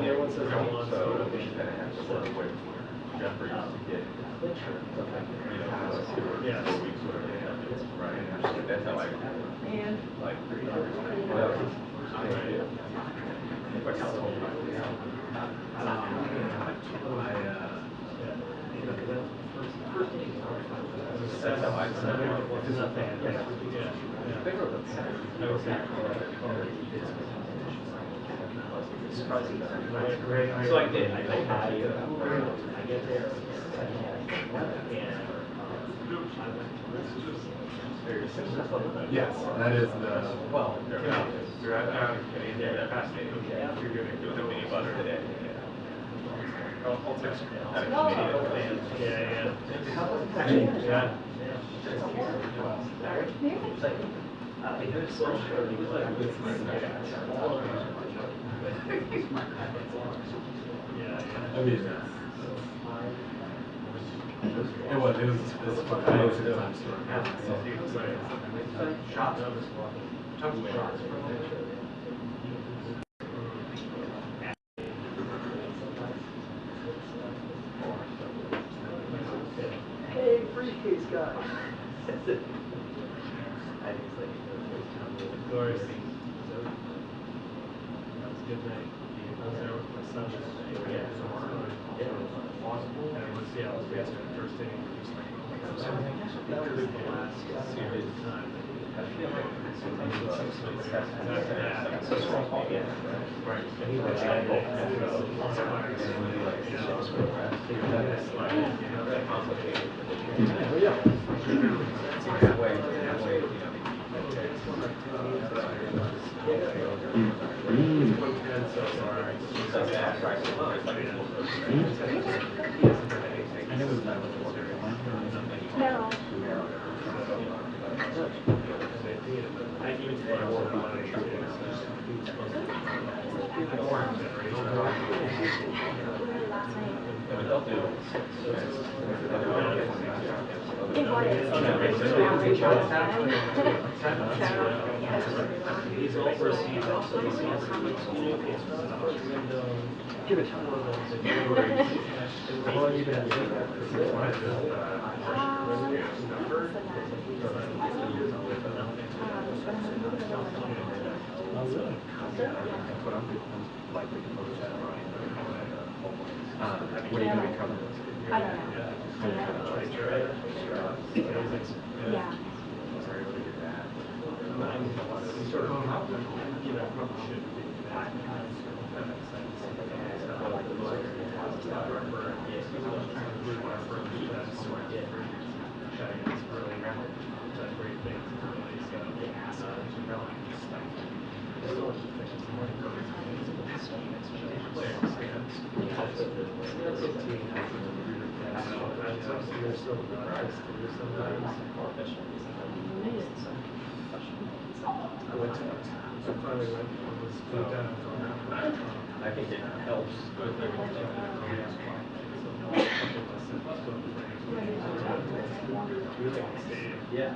everyone says they want so we should kind of have to work with Jeffrey to get yeah. Right. That's how I like that's how I so I did. I get there. Yes, that is the Well, you're fascinating. You're going to do the peanut butter today. I'll text you. Yeah. I mean, it was fun. I was a good time story. Hey, briefcase guy. Of course. That was a good night. I was there with my son yesterday. And it was, yeah, it was yesterday. First day, just like, that was the last serious time. Right. And he was like, Give it time. What are you going to be covering? I don't know. Yeah. I think it helps. Yeah.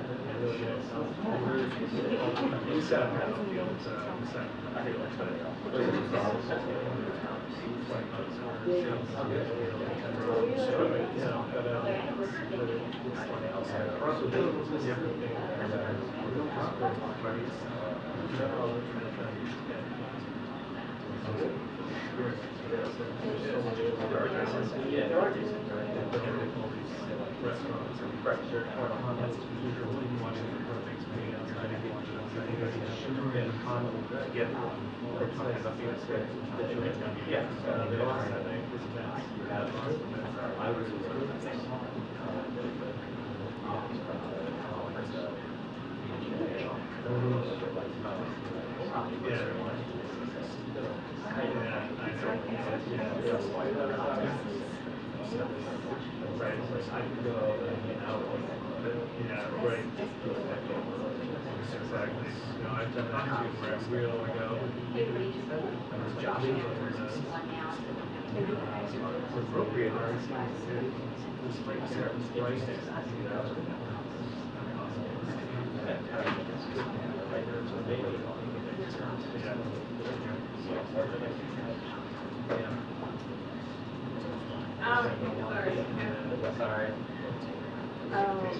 Sorry. Oh, that's,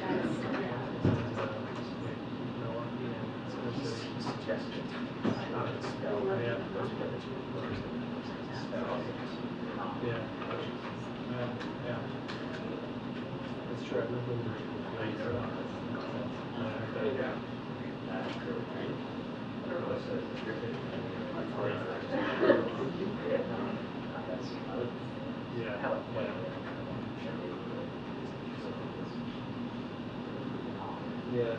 That's true. I've lived in yeah.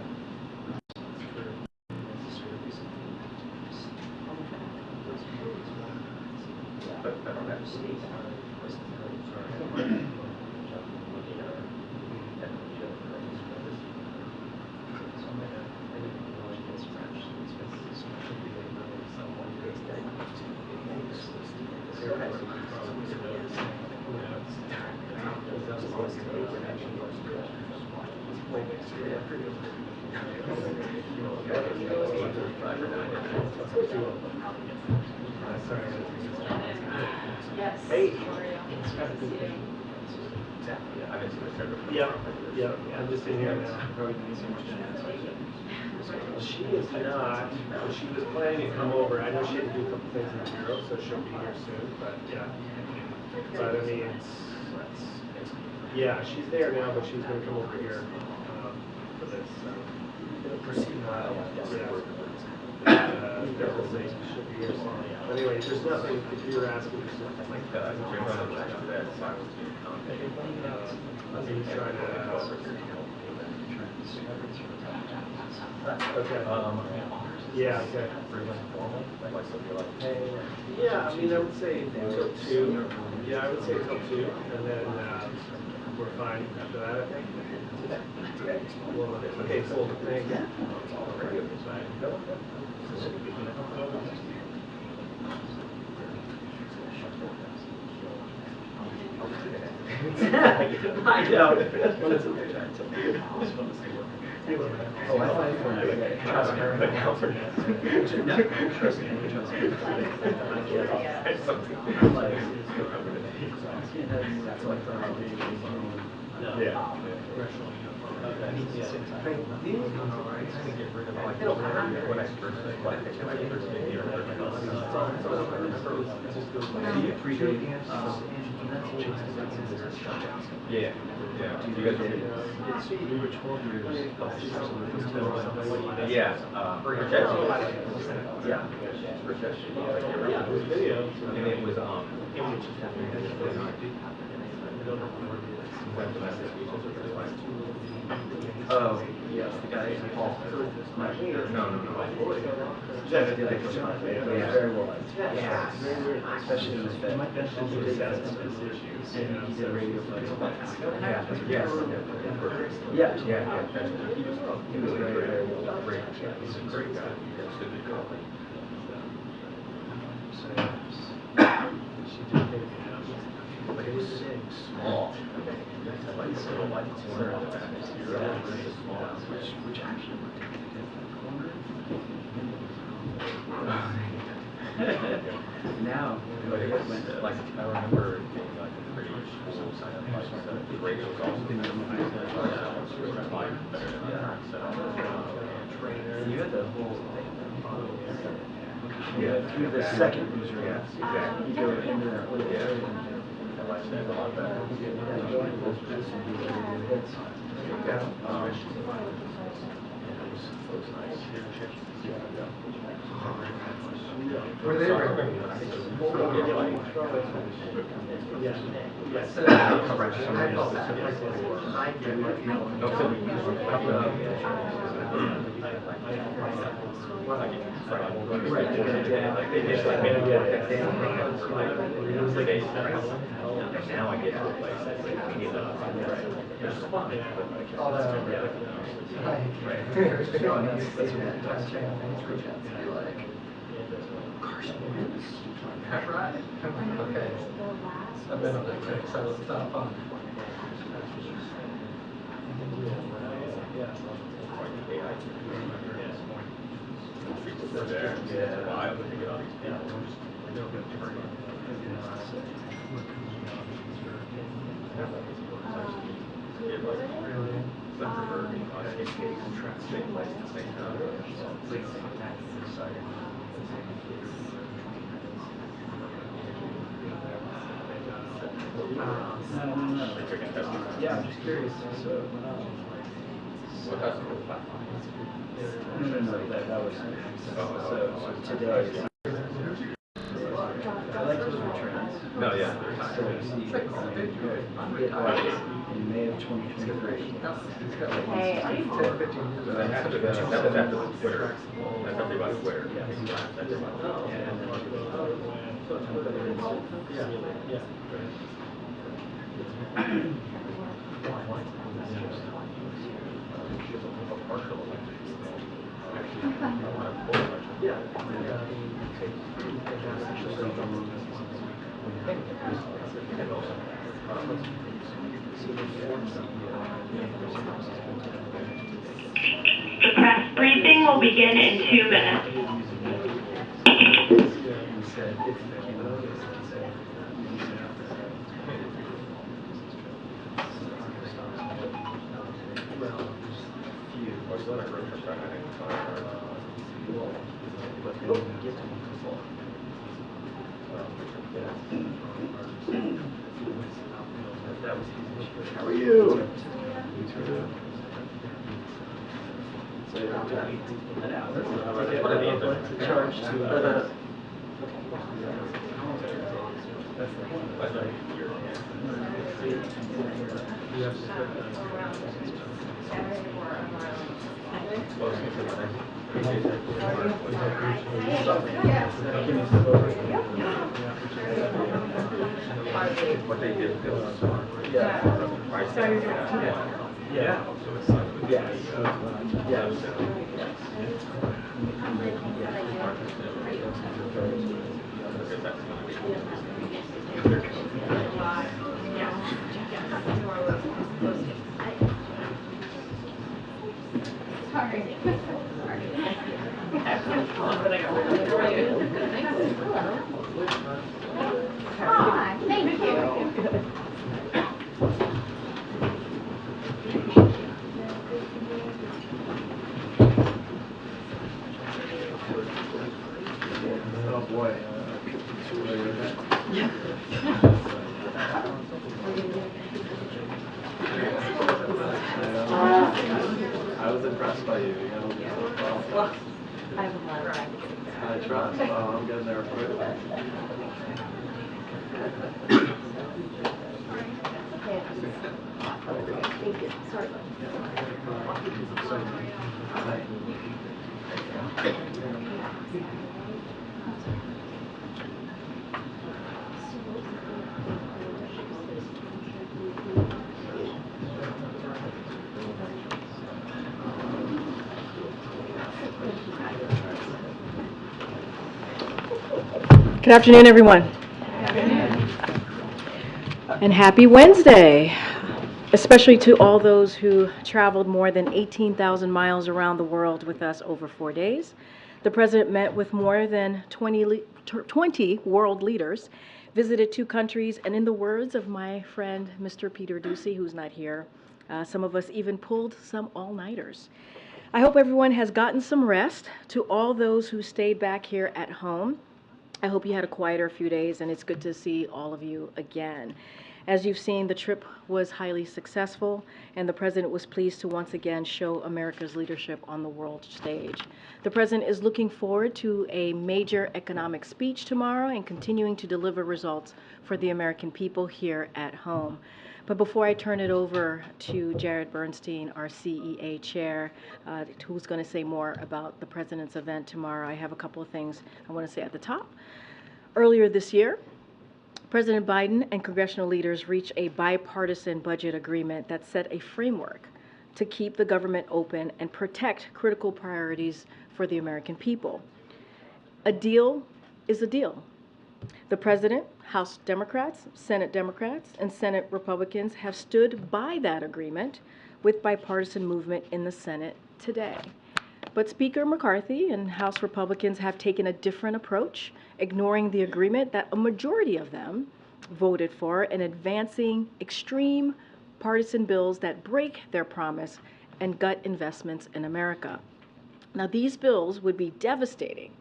yes. Hey. Yeah. Yeah, I'm just in here now. She is not, she was planning to come over. I know she had to do a couple things in the bureau, so she'll be here soon, but yeah. But I mean, yeah, she's there now, but she's gonna come over here, for this, so. Thursday, she'll be here soon. But anyway, there's nothing, if you're asking, there's nothing like that. He's trying to, okay. Yeah, okay. Yeah, I mean, I would say until 2. Yeah, I would say until 2, and then we're fine after that, I think. Okay, cool. Thank you. I know. Oh, I thought you were trust her. No, trust me, trust me. That's like Yeah. Yeah. Yeah. You guys we were 12 years. Yeah. Projection. Yeah. Projection. Yeah, there's video. And it was Oh, yes, the guy is Paul. no. Yeah, very well liked. Yeah, especially in the Fed. And he did a radio play. Yeah. Yeah. He was very, very well liked. He's a great guy. But it was small. Which actually Now, but it was like I remember being like pretty the radio was also better than that. you had the whole thing. Yeah, you're the second user. Yeah, exactly. You go into that little area. I like that a lot better. Were they Now I get to a place that's right. Okay. I've been on that kick, so let's stop on. Yeah, it's wild to get all these people. Yeah, I'm just curious. So, no, that was so today. I like to look at trends. No, yeah. So you see, it was in May of 2023. Hey, That was after the Twitter. That's after about Twitter. Yeah. That's about The press briefing will begin in 2 minutes. How are you? Charge to what they did. yeah. Yes. Yes. Hi, thank you. Oh boy. I was impressed by you. You know, I have a lot of I trust. Oh, I'm getting there quick. Thank you. Sorry. Good afternoon, everyone. And happy Wednesday, especially to all those who traveled more than 18,000 miles around the world with us over 4 days. The President met with more than 20 world leaders, visited 2 countries, and in the words of my friend, Mr. Peter Ducey, who's not here, some of us even pulled some all-nighters. I hope everyone has gotten some rest. To all those who stayed back here at home, I hope you had a quieter few days, and it's good to see all of you again. As you've seen, the trip was highly successful, and the President was pleased to once again show America's leadership on the world stage. The President is looking forward to a major economic speech tomorrow and continuing to deliver results for the American people here at home. But before I turn it over to Jared Bernstein, our CEA chair, who's going to say more about the President's event tomorrow, I have a couple of things I want to say at the top. Earlier this year, President Biden and congressional leaders reached a bipartisan budget agreement that set a framework to keep the government open and protect critical priorities for the American people. A deal is a deal. The President, House Democrats, Senate Democrats, and Senate Republicans have stood by that agreement with bipartisan movement in the Senate today. But Speaker McCarthy and House Republicans have taken a different approach, ignoring the agreement that a majority of them voted for and advancing extreme partisan bills that break their promise and gut investments in America. Now, these bills would be devastating,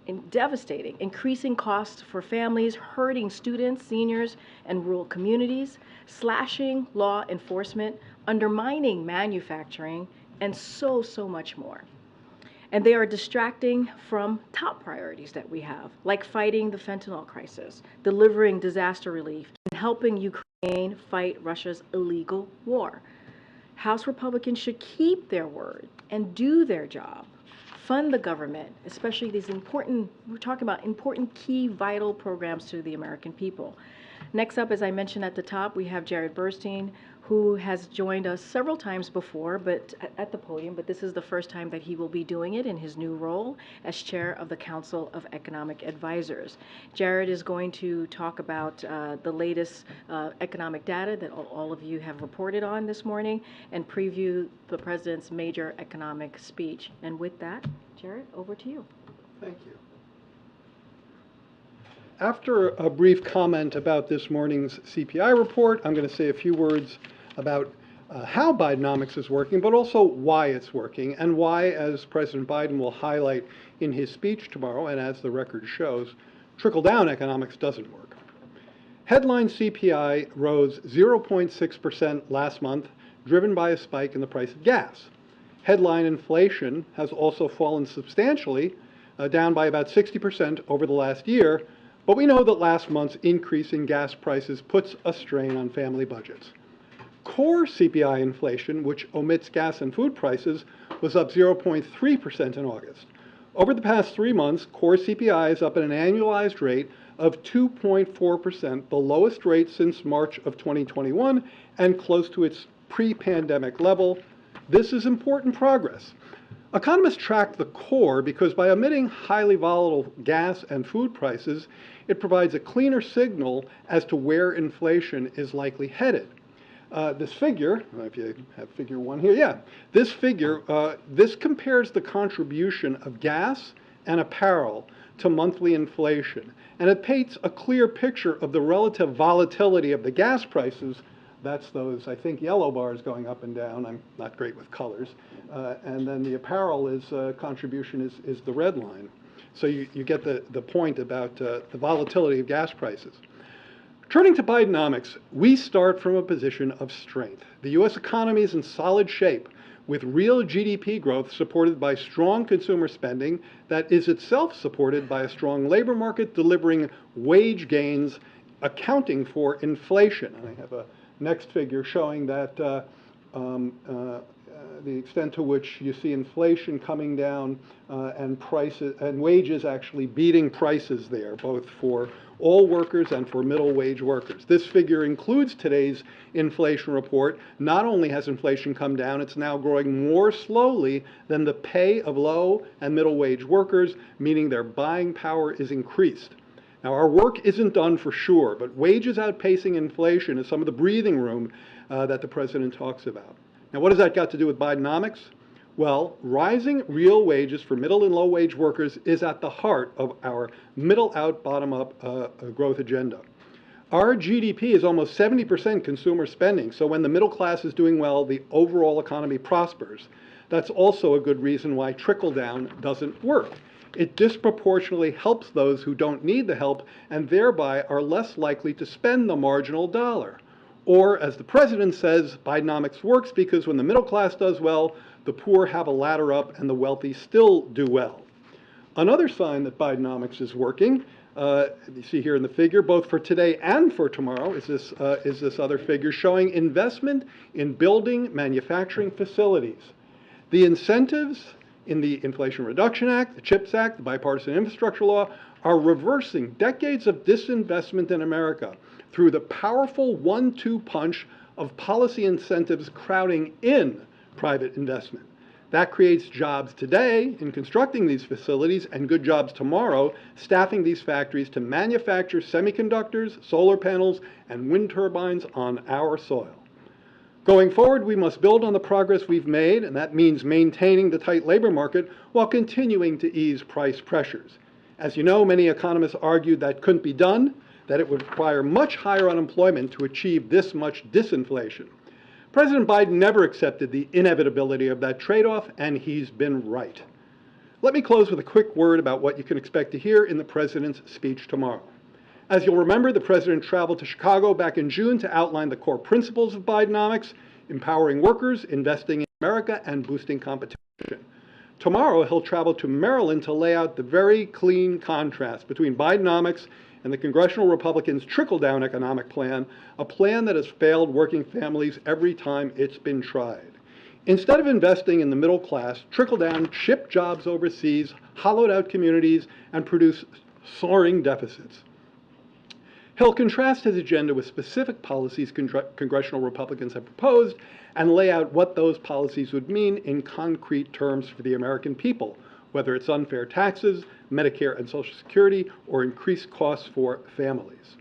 increasing costs for families, hurting students, seniors, and rural communities, slashing law enforcement, undermining manufacturing, and so much more. And they are distracting from top priorities that we have, like fighting the fentanyl crisis, delivering disaster relief, and helping Ukraine fight Russia's illegal war. House Republicans should keep their word and do their job. Fund the government, especially these important, we're talking about important, key, vital programs to the American people. Next up, as I mentioned at the top, we have Jared Bernstein, who has joined us several times before, but at the podium, but this is the first time that he will be doing it in his new role as chair of the Council of Economic Advisors. Jared is going to talk about the latest economic data that all of you have reported on this morning and preview the president's major economic speech. And with that, Jared, over to you. Thank you. After a brief comment about this morning's CPI report, I'm going to say a few words about how Bidenomics is working, but also why it's working, and why, as President Biden will highlight in his speech tomorrow, and as the record shows, trickle-down economics doesn't work. Headline CPI rose 0.6% last month, driven by a spike in the price of gas. Headline inflation has also fallen substantially, down by about 60% over the last year, but we know that last month's increase in gas prices puts a strain on family budgets. Core CPI inflation, which omits gas and food prices, was up 0.3% in August. Over the past 3 months, core CPI is up at an annualized rate of 2.4%, the lowest rate since March of 2021 and close to its pre-pandemic level. This is important progress. Economists track the core because by omitting highly volatile gas and food prices, it provides a cleaner signal as to where inflation is likely headed. This figure, if you have figure 1 here, this figure, this compares the contribution of gas and apparel to monthly inflation, and it paints a clear picture of the relative volatility of the gas prices. That's those, I think, yellow bars going up and down. I'm not great with colors. And then the apparel is contribution is the red line. So you get the point about the volatility of gas prices. Turning to Bidenomics, we start from a position of strength. The U.S. economy is in solid shape, with real GDP growth supported by strong consumer spending that is itself supported by a strong labor market delivering wage gains, accounting for inflation. And I have a next figure showing that the extent to which you see inflation coming down and prices and wages actually beating prices there, both for all workers and for middle wage workers. This figure includes today's inflation report. Not only has inflation come down, it's now growing more slowly than the pay of low and middle wage workers, meaning their buying power is increased. Now, our work isn't done for sure, but wages outpacing inflation is some of the breathing room that the president talks about. Now, what has that got to do with Bidenomics? Well, rising real wages for middle and low wage workers is at the heart of our middle out, bottom up growth agenda. Our GDP is almost 70% consumer spending, so when the middle class is doing well, the overall economy prospers. That's also a good reason why trickle down doesn't work. It disproportionately helps those who don't need the help and thereby are less likely to spend the marginal dollar. Or, as the president says, Bidenomics works because when the middle class does well, the poor have a ladder up and the wealthy still do well. Another sign that Bidenomics is working, you see here in the figure, both for today and for tomorrow, is this other figure showing investment in building manufacturing facilities. The incentives in the Inflation Reduction Act, the CHIPS Act, the Bipartisan Infrastructure Law are reversing decades of disinvestment in America through the powerful 1-2 punch of policy incentives crowding in private investment. That creates jobs today in constructing these facilities and good jobs tomorrow staffing these factories to manufacture semiconductors, solar panels, and wind turbines on our soil. Going forward, we must build on the progress we've made, and that means maintaining the tight labor market while continuing to ease price pressures. As you know, many economists argued that couldn't be done, that it would require much higher unemployment to achieve this much disinflation. President Biden never accepted the inevitability of that trade-off, and he's been right. Let me close with a quick word about what you can expect to hear in the president's speech tomorrow. As you'll remember, the president traveled to Chicago back in June to outline the core principles of Bidenomics: empowering workers, investing in America, and boosting competition. Tomorrow, he'll travel to Maryland to lay out the very clean contrast between Bidenomics and the congressional Republicans' trickle-down economic plan, a plan that has failed working families every time it's been tried. Instead of investing in the middle class, trickle-down shipped jobs overseas, hollowed out communities, and produced soaring deficits. He'll contrast his agenda with specific policies congressional Republicans have proposed and lay out what those policies would mean in concrete terms for the American people, whether it's unfair taxes, Medicare and Social Security, or increased costs for families.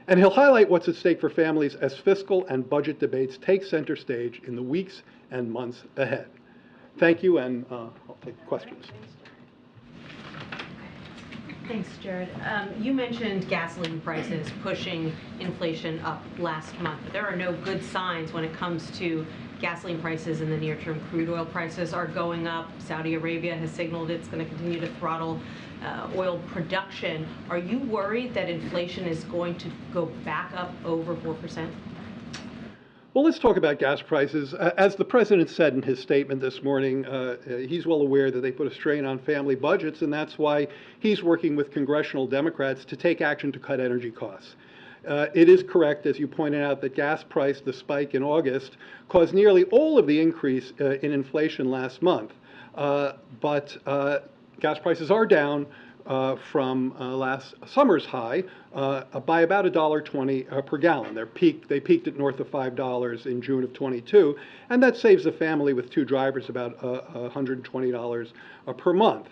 And he'll highlight what's at stake for families as fiscal and budget debates take center stage in the weeks and months ahead. Thank you, and I'll take questions. Thanks, Jared. You mentioned gasoline prices pushing inflation up last month, but there are no good signs when it comes to gasoline prices in the near term. Crude oil prices are going up. Saudi Arabia has signaled it's going to continue to throttle oil production. Are you worried that inflation is going to go back up over 4%? Well, let's talk about gas prices. As the president said in his statement this morning, he's well aware that they put a strain on family budgets, and that's why he's working with congressional Democrats to take action to cut energy costs. It is correct, as you pointed out, that gas price, the spike in August, caused nearly all of the increase in inflation last month. But gas prices are down from last summer's high by about $1.20 per gallon. They peaked at north of $5 in June of 22, and that saves a family with two drivers about $120 per month.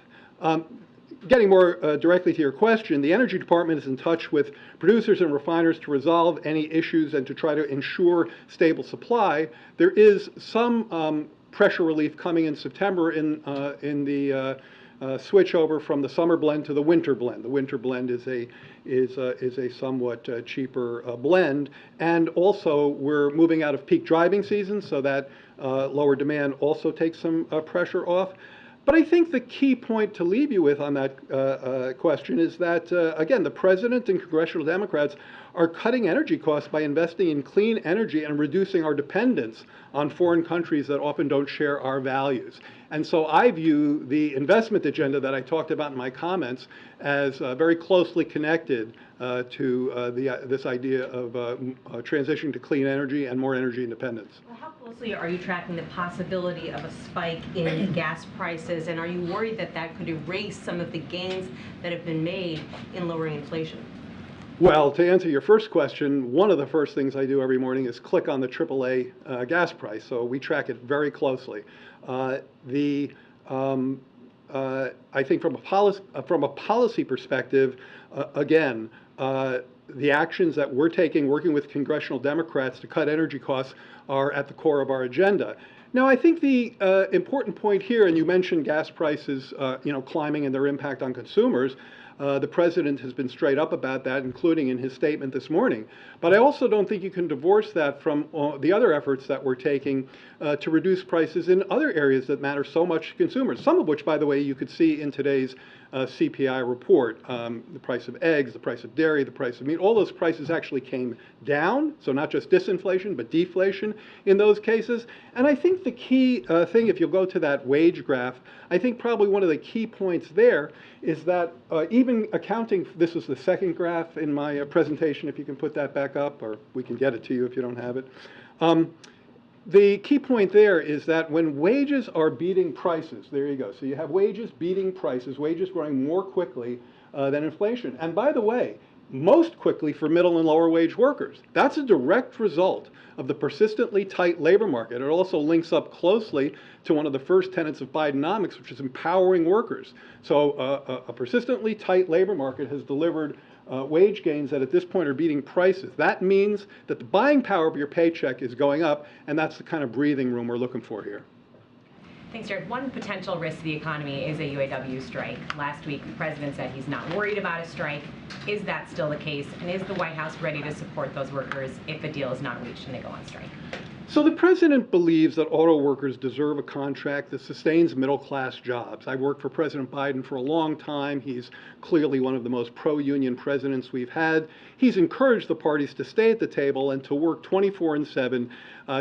Getting more directly to your question, the Energy Department is in touch with producers and refiners to resolve any issues and to try to ensure stable supply. There is some pressure relief coming in September in the switch over from the summer blend to the winter blend. The winter blend is a somewhat cheaper blend, and also we're moving out of peak driving season, so that lower demand also takes some pressure off. But I think the key point to leave you with on that question is that, again, the president and congressional Democrats are cutting energy costs by investing in clean energy and reducing our dependence on foreign countries that often don't share our values. And so I view the investment agenda that I talked about in my comments as very closely connected to this idea of transitioning to clean energy and more energy independence. Well, how closely are you tracking the possibility of a spike in gas prices, and are you worried that that could erase some of the gains that have been made in lowering inflation? Well, to answer your first question, one of the first things I do every morning is click on the AAA gas price, so we track it very closely. I think from a policy perspective, again, the actions that we're taking, working with congressional Democrats to cut energy costs, are at the core of our agenda. Now, I think the important point here, and you mentioned gas prices, climbing and their impact on consumers. The president has been straight up about that, including in his statement this morning. But I also don't think you can divorce that from the other efforts that we're taking to reduce prices in other areas that matter so much to consumers, some of which, by the way, you could see in today's CPI report. The price of eggs, the price of dairy, the price of meat, all those prices actually came down, so not just disinflation, but deflation in those cases. And I think the key thing, if you'll go to that wage graph, I think probably one of the key points there is that even accounting, this is the second graph in my presentation, if you can put that back up, or we can get it to you if you don't have it. The key point there is that when wages are beating prices, there you go. So you have wages beating prices, wages growing more quickly than inflation. And by the way, most quickly for middle and lower wage workers. That's a direct result of the persistently tight labor market. It also links up closely to one of the first tenets of Bidenomics, which is empowering workers. So a persistently tight labor market has delivered wage gains that at this point are beating prices. That means that the buying power of your paycheck is going up, and that's the kind of breathing room we're looking for here. Thanks, Jared. One potential risk to the economy is a UAW strike. Last week, the president said he's not worried about a strike. Is that still the case? And is the White House ready to support those workers if a deal is not reached and they go on strike? So the president believes that auto workers deserve a contract that sustains middle-class jobs. I've worked for President Biden for a long time. He's clearly one of the most pro-union presidents we've had. He's encouraged the parties to stay at the table and to work 24/7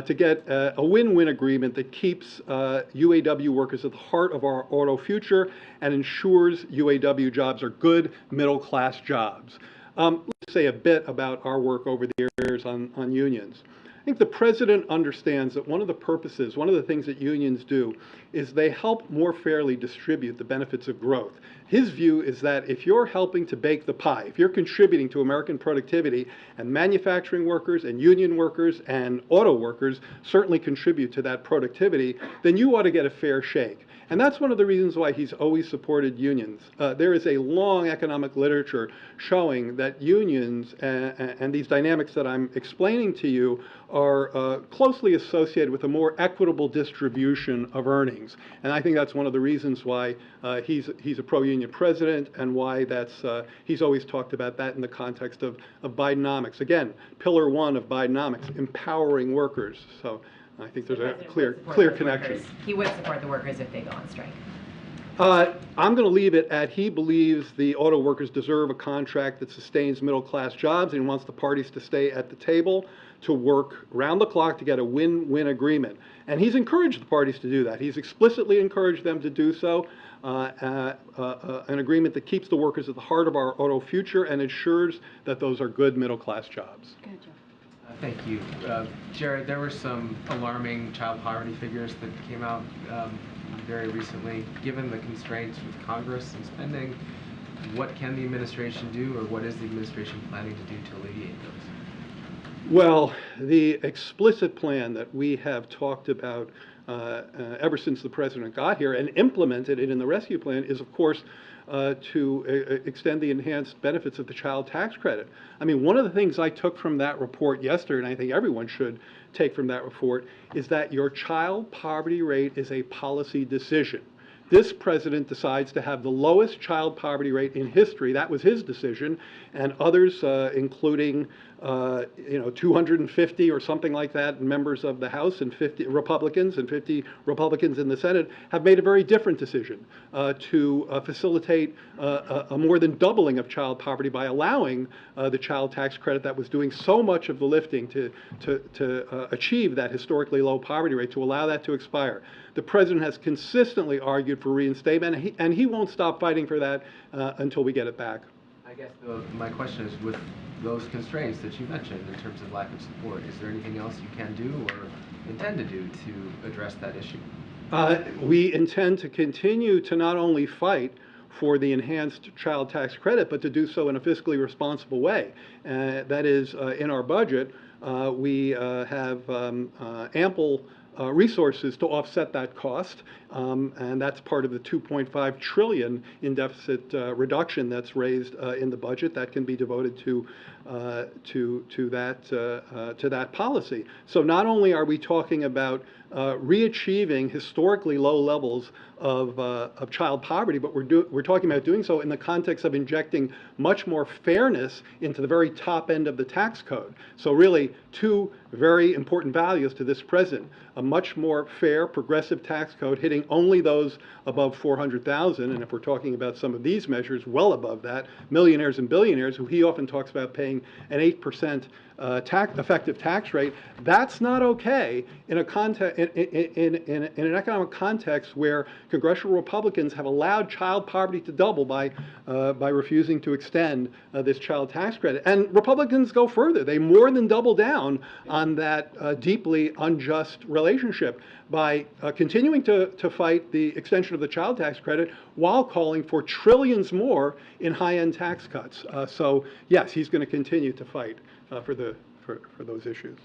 to get a win-win agreement that keeps UAW workers at the heart of our auto future and ensures UAW jobs are good middle-class jobs. Let's say a bit about our work over the years on unions. I think the president understands that one of the things that unions do is they help more fairly distribute the benefits of growth. His view is that if you're helping to bake the pie, if you're contributing to American productivity, and manufacturing workers and union workers and auto workers certainly contribute to that productivity, then you ought to get a fair shake. And that's one of the reasons why he's always supported unions. There is a long economic literature showing that unions and these dynamics that I'm explaining to you are closely associated with a more equitable distribution of earnings. And I think that's one of the reasons why he's a pro-union president and why he's always talked about that in the context of Bidenomics. Again, pillar one of Bidenomics, empowering workers. So I think there's a clear connection. He would support the workers if they go on strike. I'm going to leave it at he believes the auto workers deserve a contract that sustains middle-class jobs, and he wants the parties to stay at the table to work round the clock to get a win-win agreement. And he's encouraged the parties to do that. He's explicitly encouraged them to do so. An agreement that keeps the workers at the heart of our auto future and ensures that those are good middle-class jobs. Good job. Thank you. Jared, there were some alarming child poverty figures that came out very recently. Given the constraints with Congress and spending, what can the administration do, or what is the administration planning to do to alleviate those? Well, the explicit plan that we have talked about ever since the president got here and implemented it in the rescue plan is, of course, to extend the enhanced benefits of the child tax credit. I mean, one of the things I took from that report yesterday, and I think everyone should take from that report, is that your child poverty rate is a policy decision. This president decides to have the lowest child poverty rate in history. That was his decision, and others, including 250 or something like that members of the House and 50 Republicans and 50 Republicans in the Senate, have made a very different decision to facilitate a more than doubling of child poverty by allowing the child tax credit that was doing so much of the lifting to achieve that historically low poverty rate, to allow that to expire. The president has consistently argued for reinstatement, and he won't stop fighting for that until we get it back. I guess my question is, with those constraints that you mentioned in terms of lack of support, is there anything else you can do or intend to do to address that issue? We intend to continue to not only fight for the enhanced child tax credit, but to do so in a fiscally responsible way. That is, in our budget, we have ample resources to offset that cost, and that's part of the $2.5 trillion in deficit reduction that's raised in the budget that can be devoted to that policy. So not only are we talking about re-achieving historically low levels of child poverty, but we're talking about doing so in the context of injecting much more fairness into the very top end of the tax code. So really, two very important values to this president: a much more fair, progressive tax code hitting only those above $400,000, and if we're talking about some of these measures, well above that, millionaires and billionaires, who he often talks about paying an 8% effective tax rate. That's not okay in in an economic context where congressional Republicans have allowed child poverty to double by refusing to extend this child tax credit. And Republicans go further. They more than double down on that deeply unjust relationship by continuing to fight the extension of the child tax credit while calling for trillions more in high-end tax cuts. So yes, he's going to continue to fight for those issues.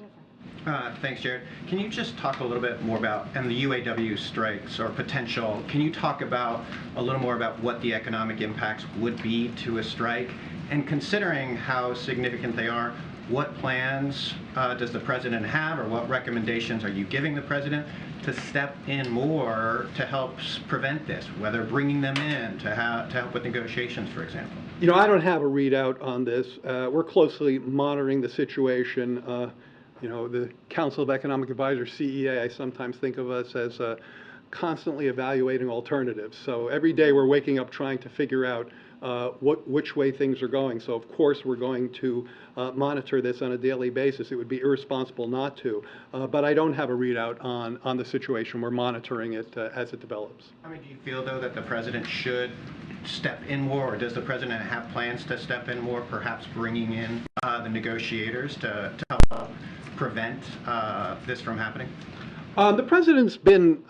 Thanks, Jared. Can you just talk a little bit more about, and the UAW strikes or potential, can you talk about a little more about what the economic impacts would be to a strike? And considering how significant they are, what plans does the president have, or what recommendations are you giving the president to step in more to help prevent this, whether bringing them in to help with negotiations, for example? You know, I don't have a readout on this. We're closely monitoring the situation. You know, the Council of Economic Advisors, CEA, I sometimes think of us as constantly evaluating alternatives. So every day we're waking up trying to figure out which way things are going. So of course we're going to monitor this on a daily basis. It would be irresponsible not to. But I don't have a readout on the situation. We're monitoring it as it develops. I mean, do you feel, though, that the president should step in more, or does the president have plans to step in more, perhaps bringing in the negotiators to help prevent this from happening? The president's been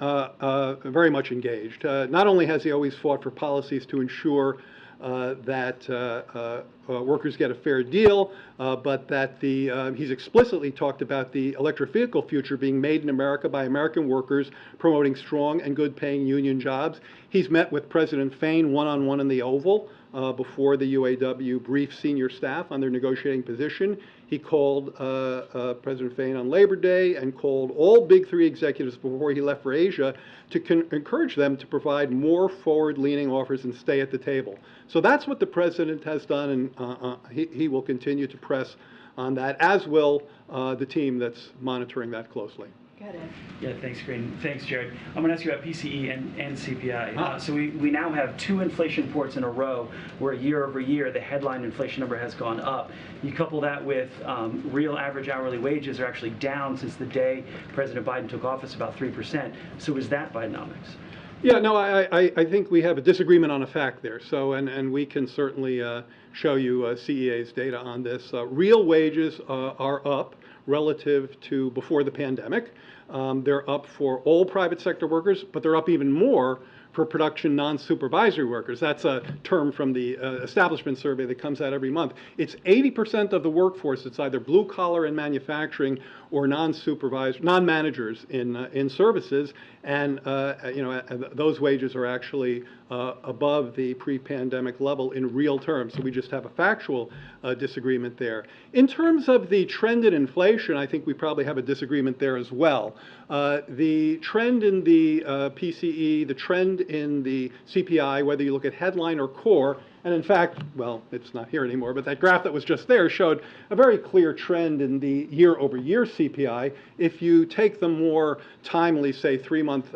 very much engaged. Not only has he always fought for policies to ensure that workers get a fair deal, but that he's explicitly talked about the electric vehicle future being made in America by American workers, promoting strong and good-paying union jobs. He's met with President Fain one-on-one in the Oval before the UAW briefed senior staff on their negotiating position. He called President Fain on Labor Day and called all Big Three executives before he left for Asia to encourage them to provide more forward-leaning offers and stay at the table. So that's what the president has done, and he will continue to press on that, as will the team that's monitoring that closely. Go ahead, Ed. Yeah, thanks, Karine. Thanks, Jared. I'm going to ask you about PCE and CPI. So we now have two inflation reports in a row where year over year the headline inflation number has gone up. You couple that with real average hourly wages are actually down since the day President Biden took office, about 3%. So is that Bidenomics? Yeah, no, I think we have a disagreement on a fact there. So, and we can certainly show you CEA's data on this. Real wages are up relative to before the pandemic. They're up for all private sector workers, but they're up even more for production non-supervisory workers. That's a term from the establishment survey that comes out every month. It's 80% of the workforce. It's either blue collar in manufacturing or non-managers in services, and those wages are actually above the pre-pandemic level in real terms. So we just have a factual disagreement there. In terms of the trend in inflation, I think we probably have a disagreement there as well. The trend in the PCE, the trend in the CPI, whether you look at headline or core, and in fact, well, it's not here anymore, but that graph that was just there showed a very clear trend in the year-over-year CPI. If you take the more timely, say, 3-month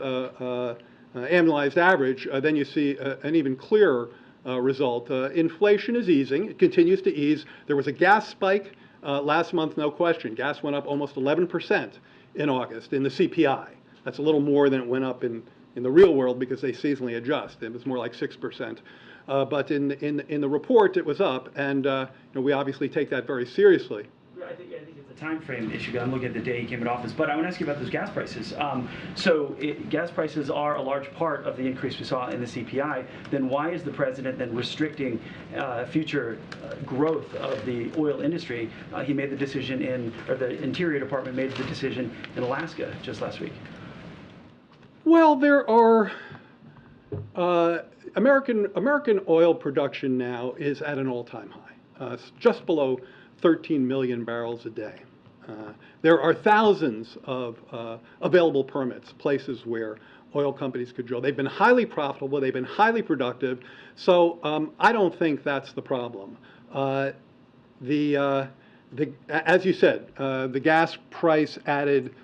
annualized average, then you see an even clearer result. Inflation is easing. It continues to ease. There was a gas spike last month, no question. Gas went up almost 11% in August in the CPI. That's a little more than it went up in the real world because they seasonally adjust. It was more like 6%. But in the report, it was up, and we obviously take that very seriously. I think it's a time frame issue. I'm looking at the day he came in office. But I want to ask you about those gas prices. Gas prices are a large part of the increase we saw in the CPI. Then why is the president then restricting future growth of the oil industry? He made the decision or the Interior Department made the decision in Alaska just last week. Well, there are American oil production now is at an all-time high. It's just below 13 million barrels a day. There are thousands of available permits, places where oil companies could drill. They've been highly profitable. They've been highly productive. So I don't think that's the problem. As you said, the gas price added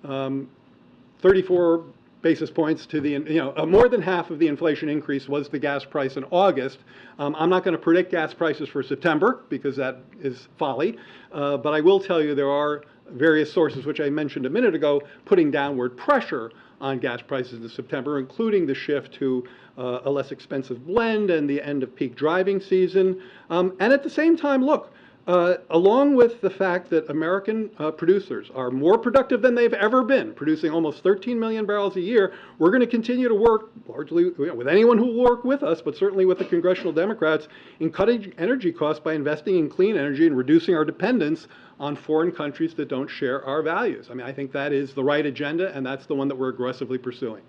34 basis points to the, more than half of the inflation increase was the gas price in August. I'm not going to predict gas prices for September because that is folly, but I will tell you there are various sources, which I mentioned a minute ago, putting downward pressure on gas prices in September, including the shift to a less expensive blend and the end of peak driving season. And at the same time, look, along with the fact that American producers are more productive than they've ever been, producing almost 13 million barrels a year, we're going to continue to work largely with anyone who will work with us, but certainly with the congressional Democrats, in cutting energy costs by investing in clean energy and reducing our dependence on foreign countries that don't share our values. I mean, I think that is the right agenda, and that's the one that we're aggressively pursuing.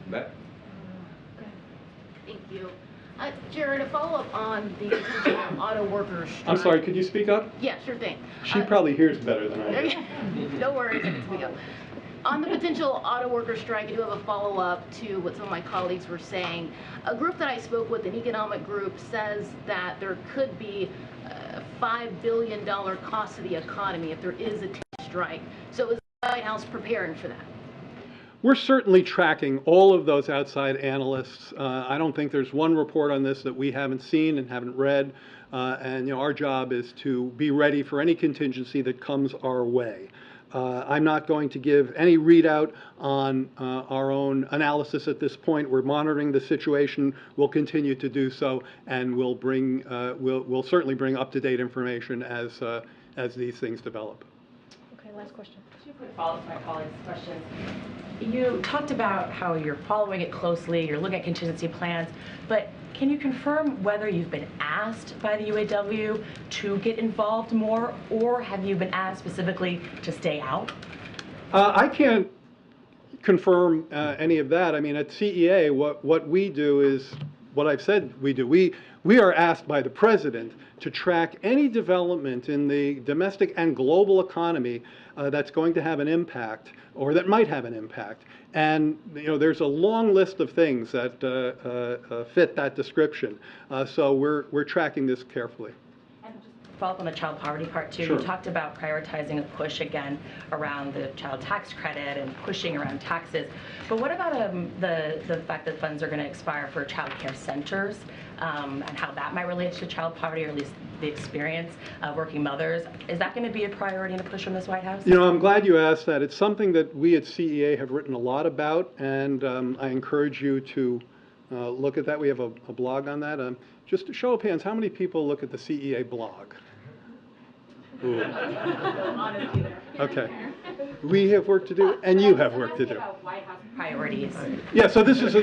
Matt? Thank you. Jared, a follow-up on the potential auto workers strike. I'm sorry, could you speak up? Yeah, sure thing. She probably hears better than I do. No worries, I can speak up. On the potential auto worker strike, I do have a follow-up to what some of my colleagues were saying. A group that I spoke with, an economic group, says that there could be a $5 billion cost to the economy if there is a strike. So is the White House preparing for that? We're certainly tracking all of those outside analysts. I don't think there's one report on this that we haven't seen and haven't read. And our job is to be ready for any contingency that comes our way. I'm not going to give any readout on our own analysis at this point. We're monitoring the situation. We'll continue to do so, and we'll certainly bring up-to-date information as these things develop. Okay, last question. Two quick follow-ups to my colleagues' questions. You talked about how you're following it closely, you're looking at contingency plans, but can you confirm whether you've been asked by the UAW to get involved more, or have you been asked specifically to stay out? I can't confirm any of that. I mean, at CEA, what we do is what I've said we do. We are asked by the President to track any development in the domestic and global economy that's going to have an impact or that might have an impact. And there's a long list of things that fit that description. So we're tracking this carefully. And just follow up on the child poverty part too. Sure. You talked about prioritizing a push again around the child tax credit and pushing around taxes. But what about the fact that funds are going to expire for child care centers and how that might relate to child poverty, or at least the experience of working mothers? Is that going to be a priority and a push from this White House? I'm glad you asked that. It's something that we at CEA have written a lot about, and I encourage you to look at that. We have a blog on that. Just a show of hands, how many people look at the CEA blog? Ooh. Okay. We have work to do, and you have work to do. White House priorities. Yeah. So this is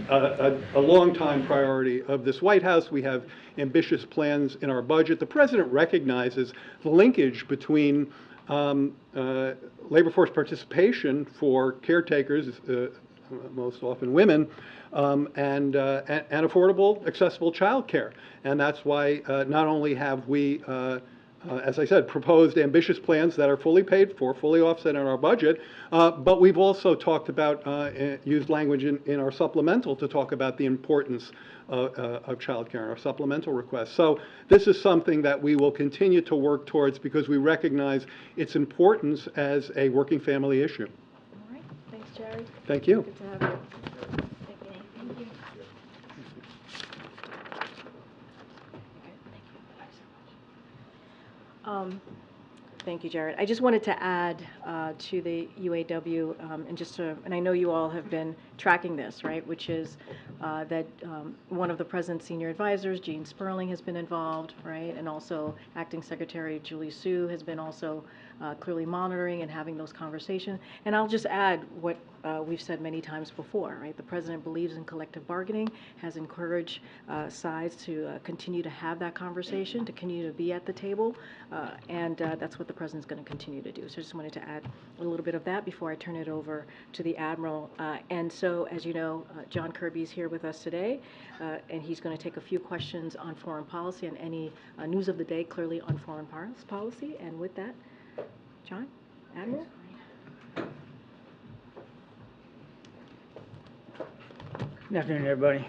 a long time priority of this White House. We have ambitious plans in our budget. The President recognizes the linkage between labor force participation for caretakers, most often women, and affordable, accessible child care. And that's why not only have we, as I said, proposed ambitious plans that are fully paid for, fully offset in our budget, but we've also talked about, used language in our supplemental to talk about the importance of child care in our supplemental requests. So this is something that we will continue to work towards because we recognize its importance as a working family issue. All right. Thanks, Jared. Thank you. Good to have you. Thank you. Thank you, Jared. I just wanted to add to the UAW, and I know you all have been tracking this, right, which is that one of the President's senior advisors, Gene Sperling, has been involved, right, and also Acting Secretary Julie Su has been also clearly monitoring and having those conversations. And I'll just add what we've said many times before, right? The President believes in collective bargaining, has encouraged sides to continue to have that conversation, to continue to be at the table, and that's what the President's going to continue to do. So I just wanted to add a little bit of that before I turn it over to the Admiral. And so, as you know, John Kirby is here with us today, and he's going to take a few questions on foreign policy and any news of the day, clearly on foreign policy. And with that, John, Admiral. Good afternoon, everybody.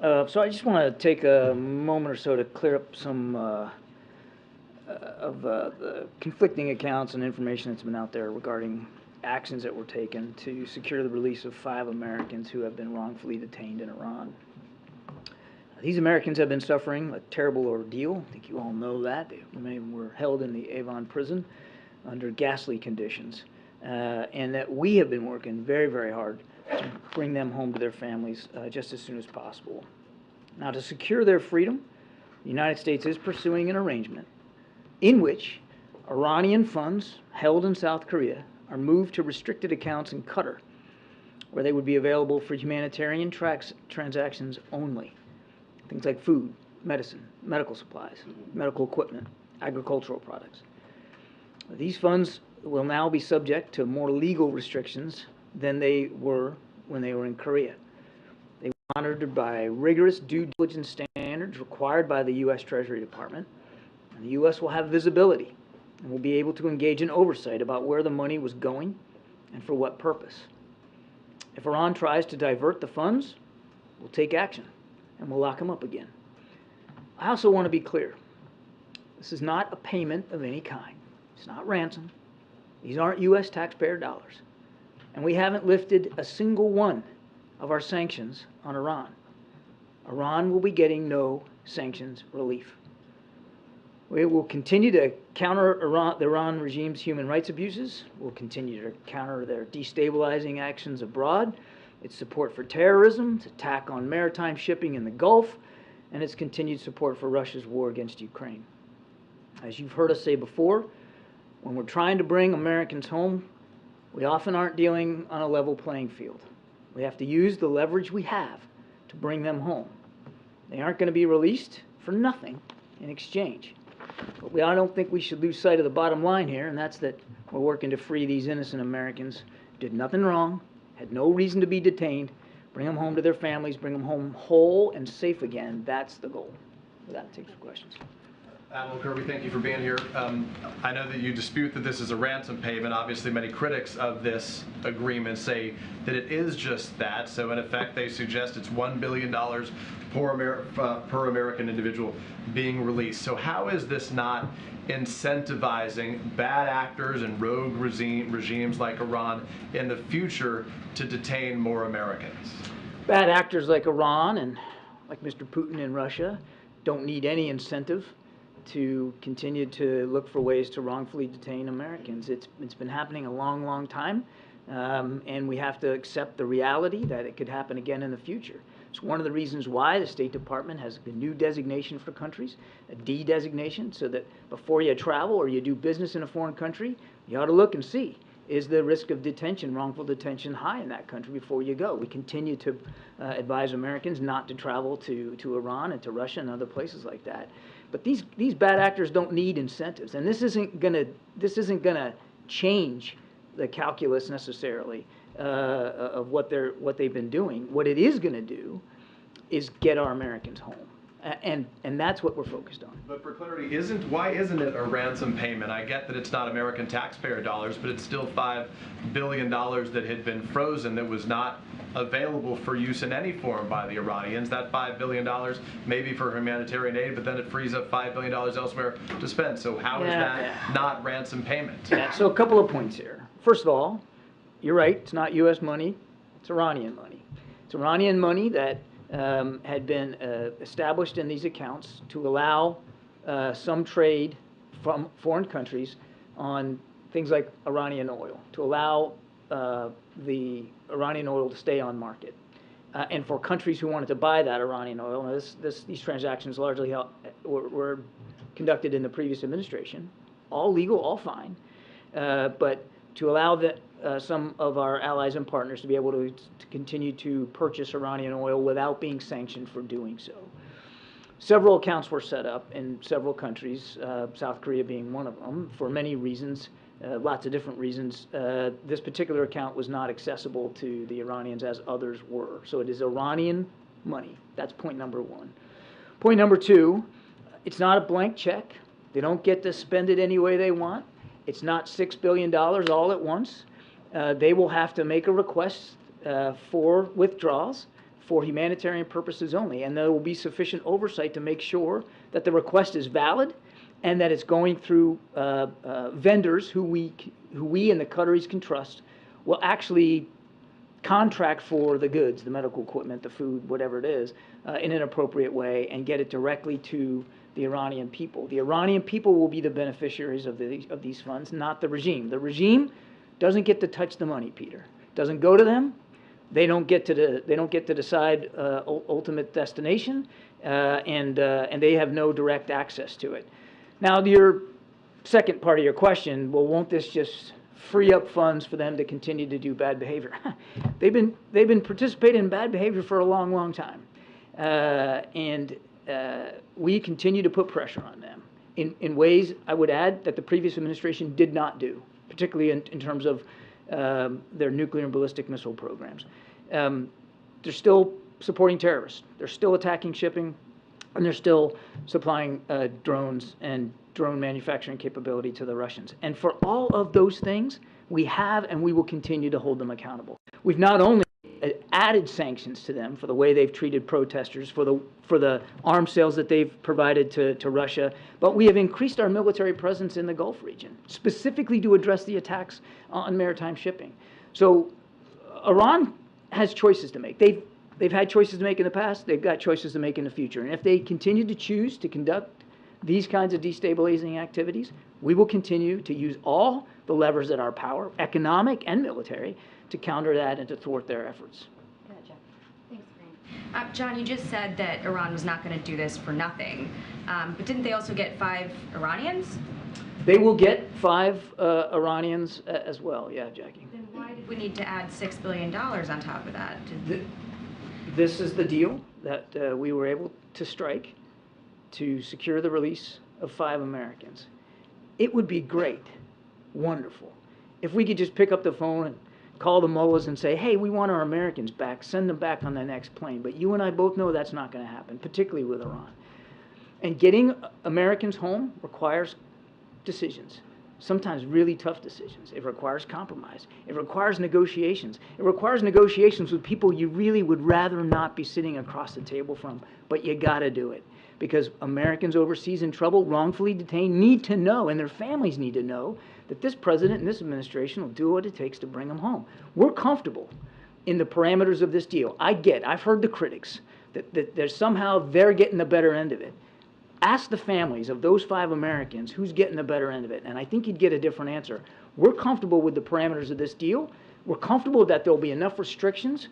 So I just want to take a moment or so to clear up some of the conflicting accounts and information that's been out there regarding actions that were taken to secure the release of 5 Americans who have been wrongfully detained in Iran. These Americans have been suffering a terrible ordeal. I think you all know that. Many of them were held in the Avon prison under ghastly conditions, and that we have been working very, very hard to bring them home to their families just as soon as possible. Now, to secure their freedom, the United States is pursuing an arrangement in which Iranian funds held in South Korea are moved to restricted accounts in Qatar, where they would be available for humanitarian transactions only. Things like food, medicine, medical supplies, medical equipment, agricultural products. These funds will now be subject to more legal restrictions than they were when they were in Korea. They were monitored by rigorous due diligence standards required by the U.S. Treasury Department. And the U.S. will have visibility and will be able to engage in oversight about where the money was going and for what purpose. If Iran tries to divert the funds, we'll take action and we'll lock them up again. I also want to be clear. This is not a payment of any kind. It's not ransom. These aren't U.S. taxpayer dollars. And we haven't lifted a single one of our sanctions on Iran. Iran will be getting no sanctions relief. We will continue to counter the Iran regime's human rights abuses. We'll continue to counter their destabilizing actions abroad, its support for terrorism, its attack on maritime shipping in the Gulf, and its continued support for Russia's war against Ukraine. As you've heard us say before, when we're trying to bring Americans home, we often aren't dealing on a level playing field. We have to use the leverage we have to bring them home. They aren't going to be released for nothing in exchange. But I don't think we should lose sight of the bottom line here, and that's that we're working to free these innocent Americans who did nothing wrong, had no reason to be detained, bring them home to their families, bring them home whole and safe again. That's the goal. With that, take some questions. Admiral Kirby, thank you for being here. I know that you dispute that this is a ransom payment. Obviously, many critics of this agreement say that it is just that. So, in effect, they suggest it's $1 billion per American individual being released. So how is this not incentivizing bad actors and rogue regimes like Iran in the future to detain more Americans? Bad actors like Iran and like Mr. Putin in Russia don't need any incentive to continue to look for ways to wrongfully detain Americans. It's been happening a long, long time, and we have to accept the reality that it could happen again in the future. It's one of the reasons why the State Department has a new designation for countries, a D designation, so that before you travel or you do business in a foreign country, you ought to look and see, is the risk of detention, wrongful detention, high in that country before you go? We continue to advise Americans not to travel to Iran and to Russia and other places like that. But these bad actors don't need incentives, and this isn't gonna change the calculus necessarily of what they've been doing. What it is going to do is get our Americans home, and that's what we're focused on. But for clarity, why isn't it a ransom payment? I get that it's not American taxpayer dollars, but it's still $5 billion that had been frozen that was not available for use in any form by the Iranians. That $5 billion may be for humanitarian aid, but then it frees up $5 billion elsewhere to spend. So how is that not ransom payment? Yeah, so a couple of points here. First of all, you're right, it's not U.S. money, it's Iranian money. It's Iranian money that had been established in these accounts to allow some trade from foreign countries on things like Iranian oil, to allow the Iranian oil to stay on market. And for countries who wanted to buy that Iranian oil, now these transactions largely were conducted in the previous administration, all legal, all fine, but to allow some of our allies and partners to be able to continue to purchase Iranian oil without being sanctioned for doing so. Several accounts were set up in several countries, South Korea being one of them, for many reasons, lots of different reasons. This particular account was not accessible to the Iranians as others were. So it is Iranian money. That's point number one. Point number two, it's not a blank check. They don't get to spend it any way they want. It's not $6 billion all at once. They will have to make a request for withdrawals for humanitarian purposes only, and there will be sufficient oversight to make sure that the request is valid and that it's going through vendors who we and the Qataris can trust will actually contract for the goods, the medical equipment, the food, whatever it is, in an appropriate way and get it directly to the Iranian people. The Iranian people will be the beneficiaries of these funds, not the regime. The regime doesn't get to touch the money, Peter. Doesn't go to them. They don't get to decide ultimate destination, and they have no direct access to it. Now, to your second part of your question, well, won't this just free up funds for them to continue to do bad behavior? They've been participating in bad behavior for a long, long time, and we continue to put pressure on them in ways, I would add, that the previous administration did not do, particularly in terms of their nuclear and ballistic missile programs. They're still supporting terrorists. They're still attacking shipping, and they're still supplying drones and drone manufacturing capability to the Russians. And for all of those things, we have and we will continue to hold them accountable. We've not only added sanctions to them for the way they've treated protesters, for the arms sales that they've provided to Russia, but we have increased our military presence in the Gulf region, specifically to address the attacks on maritime shipping. So Iran has choices to make. They've had choices to make in the past. They've got choices to make in the future. And if they continue to choose to conduct these kinds of destabilizing activities, we will continue to use all the levers at our power, economic and military, to counter that and to thwart their efforts. Gotcha. Thanks, Karine. John, you just said that Iran was not going to do this for nothing, but didn't they also get 5 Iranians? They will get 5 Iranians as well. Yeah, Jackie. Then why did we need to add $6 billion on top of that? This is the deal that we were able to strike to secure the release of 5 Americans. It would be great, wonderful, if we could just pick up the phone and call the mullahs and say, hey, we want our Americans back, send them back on the next plane. But you and I both know that's not going to happen, particularly with Iran. And getting Americans home requires decisions, sometimes really tough decisions. It requires compromise. It requires negotiations. It requires negotiations with people you really would rather not be sitting across the table from, but you got to do it. Because Americans overseas in trouble, wrongfully detained, need to know, and their families need to know, that this president and this administration will do what it takes to bring them home. We're comfortable in the parameters of this deal. I've heard the critics, that somehow they're getting the better end of it. Ask the families of those 5 Americans who's getting the better end of it, and I think you'd get a different answer. We're comfortable with the parameters of this deal. We're comfortable that there'll be enough restrictions,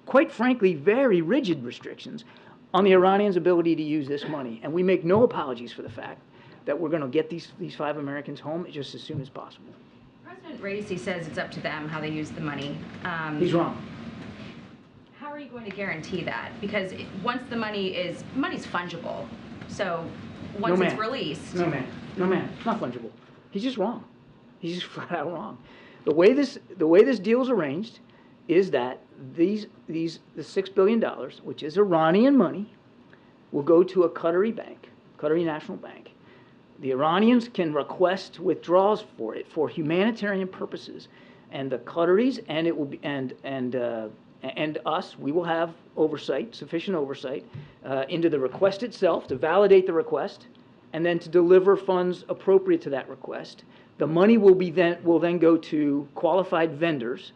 quite frankly, very rigid restrictions, on the Iranians' ability to use this money. And we make no apologies for the fact that we're going to get these 5 Americans home just as soon as possible. President Raisi says it's up to them how they use the money. He's wrong. How are you going to guarantee that? Because once the money's fungible, so once it's released. No, ma'am. It's not fungible. He's just wrong. He's just flat out wrong. The way this deal is arranged is that the $6 billion, which is Iranian money, will go to a Qatari bank, Qatari National Bank. The Iranians can request withdrawals for it for humanitarian purposes, and the Qataris and it will be and us, we will have oversight, sufficient oversight, into the request itself to validate the request, and then to deliver funds appropriate to that request. The money will then go to qualified vendors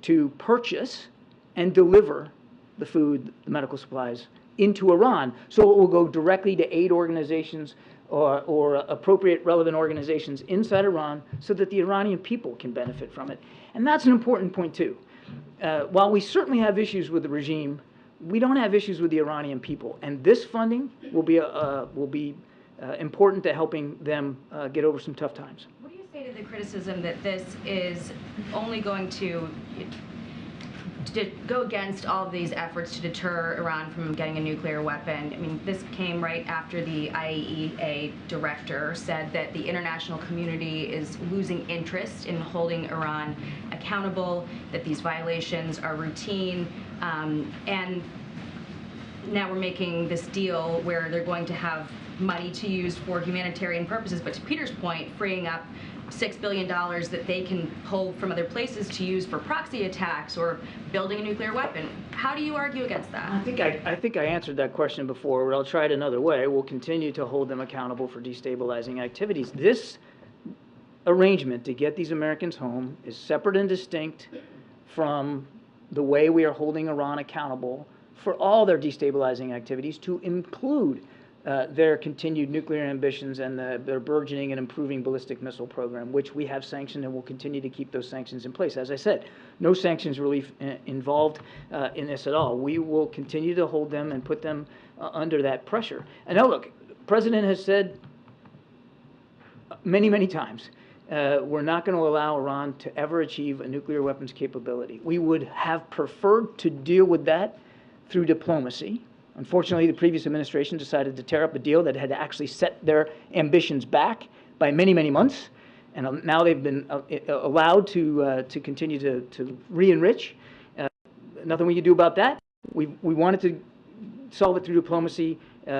to purchase and deliver the food, the medical supplies, into Iran. So it will go directly to aid organizations or appropriate relevant organizations inside Iran so that the Iranian people can benefit from it. And that's an important point too. While we certainly have issues with the regime, we don't have issues with the Iranian people. And this funding will be important to helping them get over some tough times. What do you say to the criticism that this is only going to go against all of these efforts to deter Iran from getting a nuclear weapon? I mean, this came right after the IAEA director said that the international community is losing interest in holding Iran accountable, that these violations are routine, and now we're making this deal where they're going to have money to use for humanitarian purposes, but to Peter's point, freeing up $6 billion that they can pull from other places to use for proxy attacks or building a nuclear weapon. How do you argue against that? I think I answered that question before, but I'll try it another way. We'll continue to hold them accountable for destabilizing activities. This arrangement to get these Americans home is separate and distinct from the way we are holding Iran accountable for all their destabilizing activities, to include their continued nuclear ambitions and their burgeoning and improving ballistic missile program, which we have sanctioned and will continue to keep those sanctions in place. As I said, no sanctions relief involved in this at all. We will continue to hold them and put them under that pressure. And now look, the President has said many, many times, we're not going to allow Iran to ever achieve a nuclear weapons capability. We would have preferred to deal with that through diplomacy. Unfortunately, the previous administration decided to tear up a deal that had actually set their ambitions back by many, many months. And now they've been allowed to continue to re-enrich. Nothing we can do about that. We wanted to solve it through diplomacy. We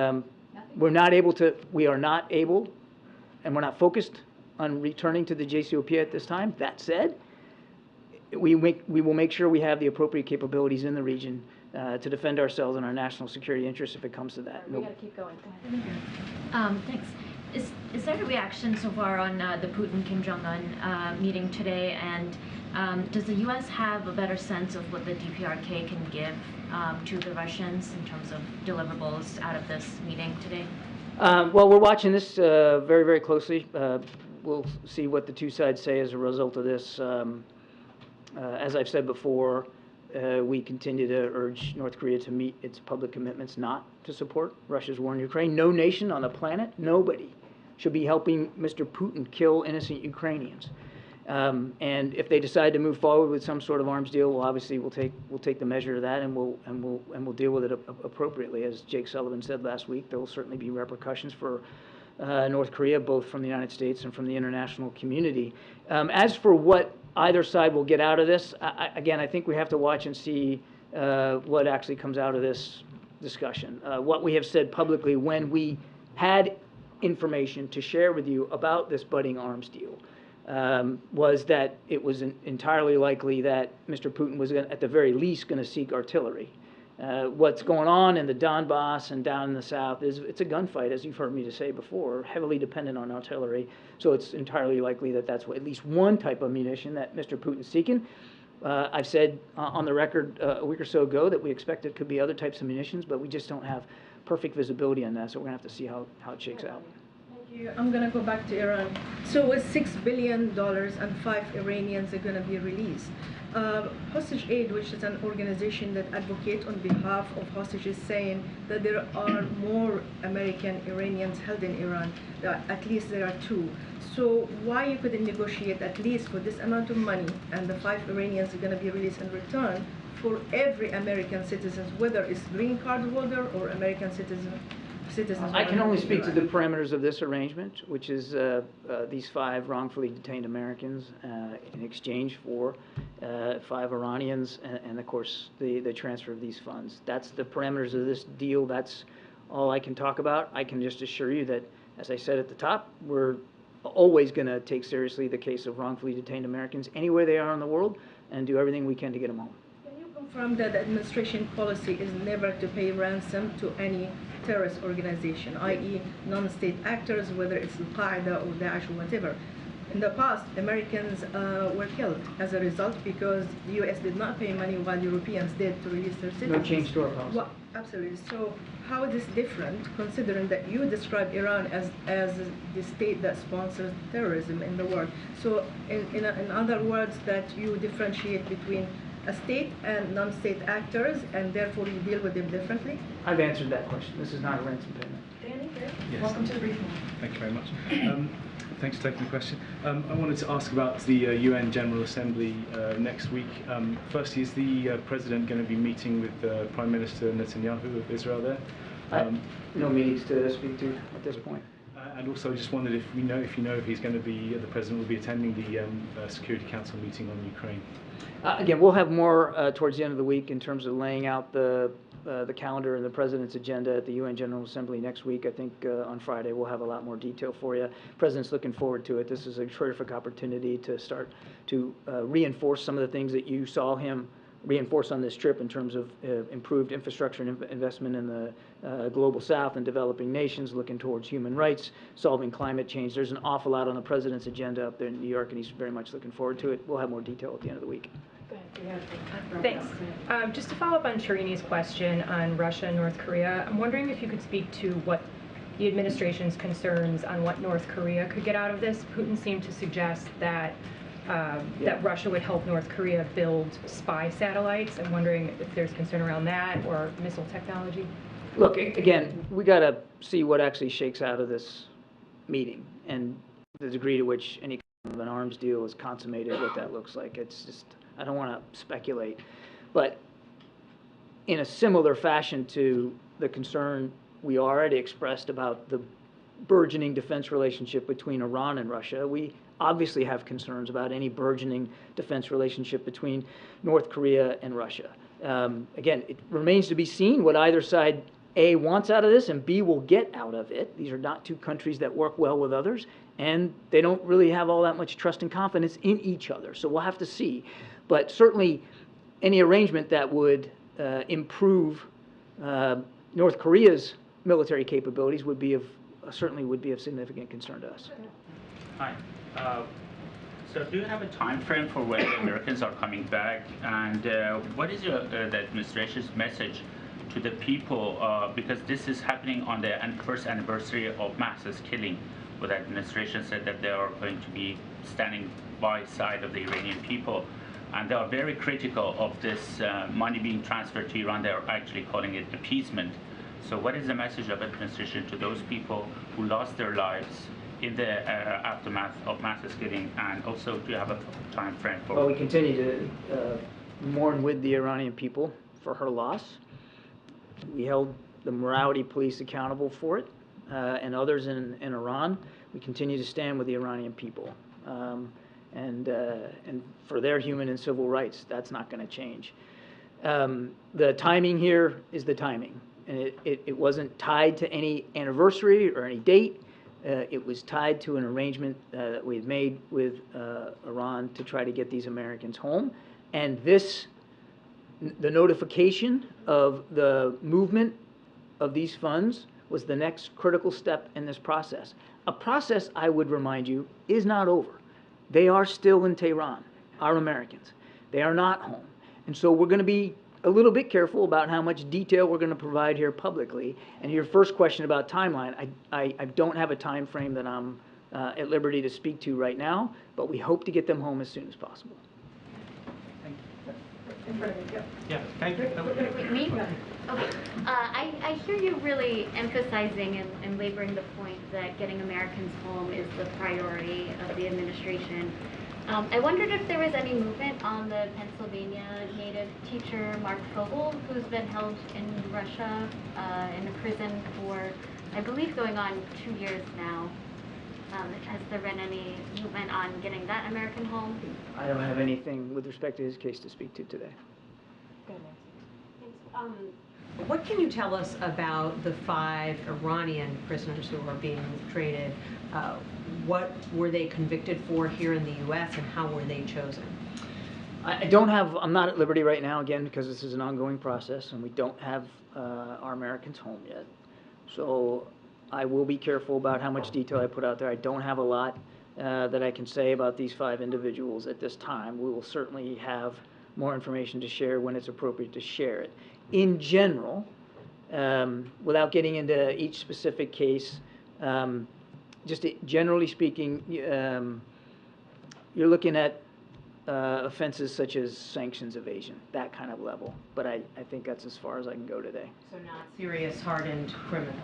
are not able, and we're not focused on returning to the JCPOA at this time. That said, we will make sure we have the appropriate capabilities in the region to defend ourselves and our national security interests if it comes to that. We got to keep going. Go ahead. Thanks. Is there a reaction so far on the Putin-Kim Jong-un meeting today? And does the U.S. have a better sense of what the DPRK can give to the Russians in terms of deliverables out of this meeting today? Well, we're watching this very, very closely. We'll see what the two sides say as a result of this. As I've said before, we continue to urge North Korea to meet its public commitments not to support Russia's war in Ukraine. No nation on the planet, nobody, should be helping Mr. Putin kill innocent Ukrainians. And if they decide to move forward with some sort of arms deal, well, obviously we'll take the measure of that, and we'll deal with it appropriately. As Jake Sullivan said last week, there will certainly be repercussions for North Korea, both from the United States and from the international community. As for what either side will get out of this, again, I think we have to watch and see what actually comes out of this discussion. What we have said publicly when we had information to share with you about this budding arms deal was that it was entirely likely that Mr. Putin was at the very least going to seek artillery. What's going on in the Donbass and down in the south it's a gunfight, as you've heard me to say before, heavily dependent on artillery. So it's entirely likely that that's at least one type of munition that Mr. Putin's seeking. I've said on the record a week or so ago that we expect it could be other types of munitions, but we just don't have perfect visibility on that, so we're going to have to see how it shakes out. I'm going to go back to Iran. So with $6 billion and 5 Iranians are going to be released. Hostage Aid, which is an organization that advocates on behalf of hostages, saying that there are more American Iranians held in Iran. At least there are 2. So why you couldn't negotiate at least for this amount of money, and the 5 Iranians are going to be released in return for every American citizen, whether it's green card holder or American citizens. I can only speak to the parameters of this arrangement, which is these 5 wrongfully detained Americans in exchange for 5 Iranians, and of course the transfer of these funds. That's the parameters of this deal. That's all I can talk about. I can just assure you that, as I said at the top, we're always going to take seriously the case of wrongfully detained Americans anywhere they are in the world and do everything we can to get them home. Can you confirm that the administration policy is never to pay ransom to any terrorist organization, i.e. non-state actors, whether it's Al-Qaeda or Daesh or whatever? In the past, Americans were killed as a result because the U.S. did not pay money while Europeans did to release their citizens. No change to our policy. Well, absolutely. So how is this different, considering that you describe Iran as the state that sponsors terrorism in the world? So in other words, that you differentiate between a state and non-state actors, and therefore you deal with them differently? I've answered that question. This is not a ransom payment. Danny, Yes. welcome to the briefing. Thank you very much. Thanks for taking the question. I wanted to ask about the UN General Assembly next week. Firstly, is the President going to be meeting with Prime Minister Netanyahu of Israel there? No meetings to speak to at this point. And also, I just wondered if you know if he's going to be, the President will be attending the Security Council meeting on Ukraine. Again, we'll have more towards the end of the week in terms of laying out the calendar and the President's agenda at the UN General Assembly next week. I think on Friday we'll have a lot more detail for you. The President's looking forward to it. This is a terrific opportunity to start to reinforce some of the things that you saw him reinforce on this trip in terms of improved infrastructure and investment in the global south and developing nations, looking towards human rights, solving climate change. There's an awful lot on the President's agenda up there in New York, and he's very much looking forward to it. We'll have more detail at the end of the week. Go ahead. Thanks. Just to follow up on Shirini's question on Russia and North Korea, I'm wondering if you could speak to what the administration's concerns on what North Korea could get out of this. Putin seemed to suggest that that Russia would help North Korea build spy satellites. I'm wondering if there's concern around that or missile technology. Look, again, we got to see what actually shakes out of this meeting and the degree to which any kind of an arms deal is consummated, what that looks like. It's just, I don't want to speculate. But in a similar fashion to the concern we already expressed about the burgeoning defense relationship between Iran and Russia, we obviously have concerns about any burgeoning defense relationship between North Korea and Russia. Again, it remains to be seen what either side A wants out of this and B will get out of it. These are not two countries that work well with others, and they don't really have all that much trust and confidence in each other. So we'll have to see. But certainly any arrangement that would improve North Korea's military capabilities would be of certainly would be of significant concern to us. Hi. So do you have a time frame for when the Americans are coming back? And what is the administration's message to the people? Because this is happening on the first anniversary of mass killing, where the administration said that they are going to be standing by side of the Iranian people. And they are very critical of this money being transferred to Iran. They are actually calling it appeasement. So what is the message of administration to those people who lost their lives in the aftermath of mass killing, and also do you have a time frame for? Well, we continue to mourn with the Iranian people for her loss. We held the morality police accountable for it, and others in Iran. We continue to stand with the Iranian people, and for their human and civil rights. That's not going to change. The timing here is the timing, and it wasn't tied to any anniversary or any date. It was tied to an arrangement that we had made with Iran to try to get these Americans home. And the notification of the movement of these funds was the next critical step in this process. A process, I would remind you, is not over. They are still in Tehran, our Americans. They are not home. And so we're going to be a little bit careful about how much detail we're going to provide here publicly. And your first question about timeline, I don't have a time frame that I'm at liberty to speak to right now, but we hope to get them home as soon as possible. Yeah, thank you. Me? Okay. I hear you really emphasizing and laboring the point that getting Americans home is the priority of the administration. I wondered if there was any movement on the Pennsylvania native teacher Mark Fogel, who's been held in Russia in a prison for, I believe, going on 2 years now. Has there been any movement on getting that American home? I don't have anything with respect to his case to speak to today. What can you tell us about the 5 Iranian prisoners who are being traded? What were they convicted for here in the U.S. and how were they chosen? I'm not at liberty right now, again, because this is an ongoing process and we don't have our Americans home yet. So I will be careful about how much detail I put out there. I don't have a lot that I can say about these 5 individuals at this time. We will certainly have more information to share when it's appropriate to share it. In general, without getting into each specific case, just generally speaking, you're looking at offenses such as sanctions evasion, that kind of level. But I think that's as far as I can go today. So not serious, hardened criminals?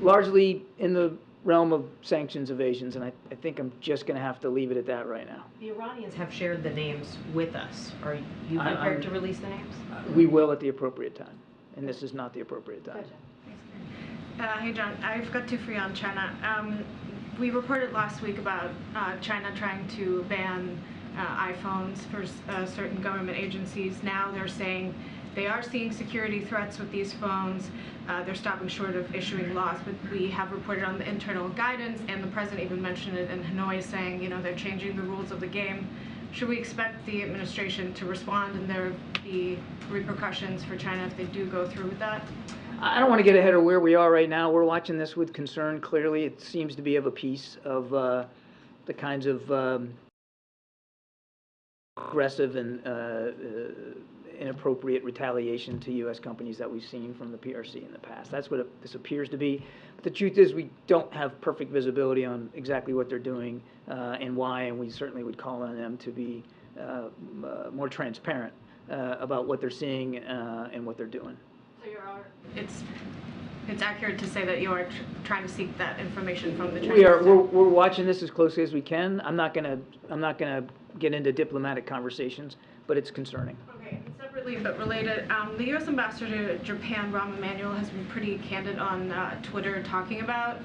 Largely in the realm of sanctions evasions, and I think I'm just going to have to leave it at that right now. The Iranians have shared the names with us. Are you prepared to release the names? We will at the appropriate time, and this is not the appropriate time. Hey John, I've got two for you on China. We reported last week about China trying to ban iPhones for certain government agencies. Now they're saying they are seeing security threats with these phones. They're stopping short of issuing laws, but we have reported on the internal guidance, and the president even mentioned it in Hanoi, saying, they're changing the rules of the game. Should we expect the administration to respond and there be repercussions for China if they do go through with that? I don't want to get ahead of where we are right now. We're watching this with concern. Clearly, it seems to be of a piece of the kinds of aggressive and inappropriate retaliation to U.S. companies that we've seen from the PRC in the past. That's what this appears to be. But the truth is we don't have perfect visibility on exactly what they're doing and why, and we certainly would call on them to be more transparent about what they're seeing and what they're doing. So it's accurate to say that you are trying to seek that information from the Chinese. We're watching this as closely as we can. I'm not gonna get into diplomatic conversations, but it's concerning. Okay, and separately but related, the U.S. Ambassador to Japan, Rahm Emanuel, has been pretty candid on Twitter talking about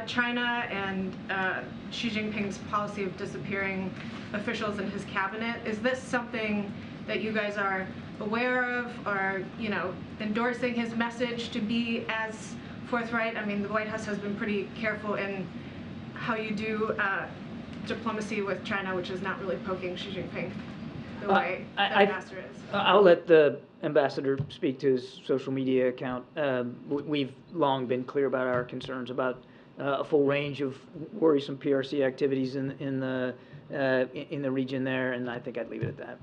China and Xi Jinping's policy of disappearing officials in his cabinet. Is this something that you guys are aware of, or endorsing his message to be as forthright? I mean, the White House has been pretty careful in how you do diplomacy with China, which is not really poking Xi Jinping the way the ambassador is. I'll let the ambassador speak to his social media account. We've long been clear about our concerns about a full range of worrisome PRC activities in the region there, and I think I'd leave it at that.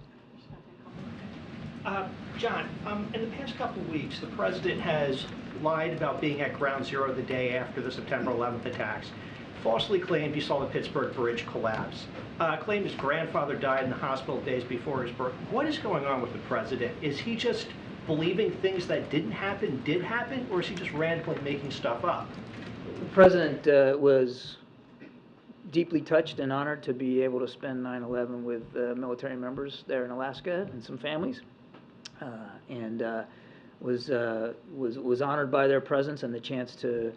John, in the past couple of weeks, the president has lied about being at Ground Zero the day after the September 11th attacks, falsely claimed he saw the Pittsburgh Bridge collapse, claimed his grandfather died in the hospital days before his birth. What is going on with the president? Is he just believing things that didn't happen did happen, or is he just randomly making stuff up? The president was deeply touched and honored to be able to spend 9/11 with military members there in Alaska and some families. And was honored by their presence and the chance to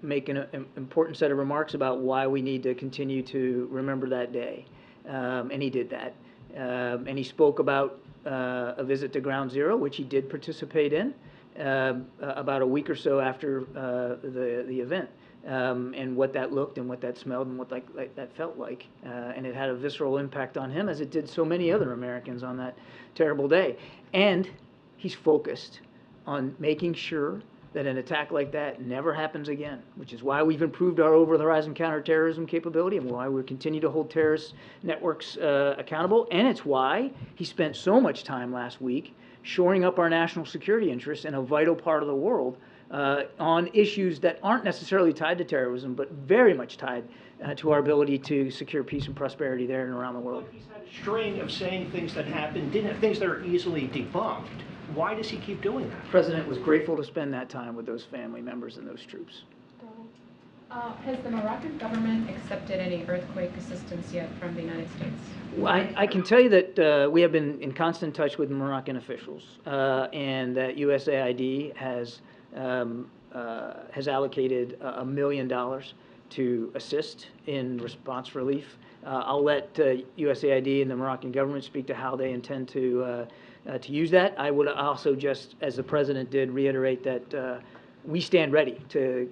make an important set of remarks about why we need to continue to remember that day. And he did that. And he spoke about a visit to Ground Zero, which he did participate in about a week or so after the event. And what that looked and what that smelled and what that felt like. And it had a visceral impact on him, as it did so many other Americans on that terrible day. And he's focused on making sure that an attack like that never happens again, which is why we've improved our over-the-horizon counterterrorism capability and why we continue to hold terrorist networks accountable. And it's why he spent so much time last week shoring up our national security interests in a vital part of the world on issues that aren't necessarily tied to terrorism, but very much tied to our ability to secure peace and prosperity there and around the world. He's had a string of saying things that happened, things that are easily debunked. Why does he keep doing that? The president was grateful to spend that time with those family members and those troops. Has the Moroccan government accepted any earthquake assistance yet from the United States? Well, I can tell you that we have been in constant touch with Moroccan officials, and that USAID has allocated $1 million to assist in response relief. I'll let USAID and the Moroccan government speak to how they intend to use that. I would also just, as the president did, reiterate that we stand ready to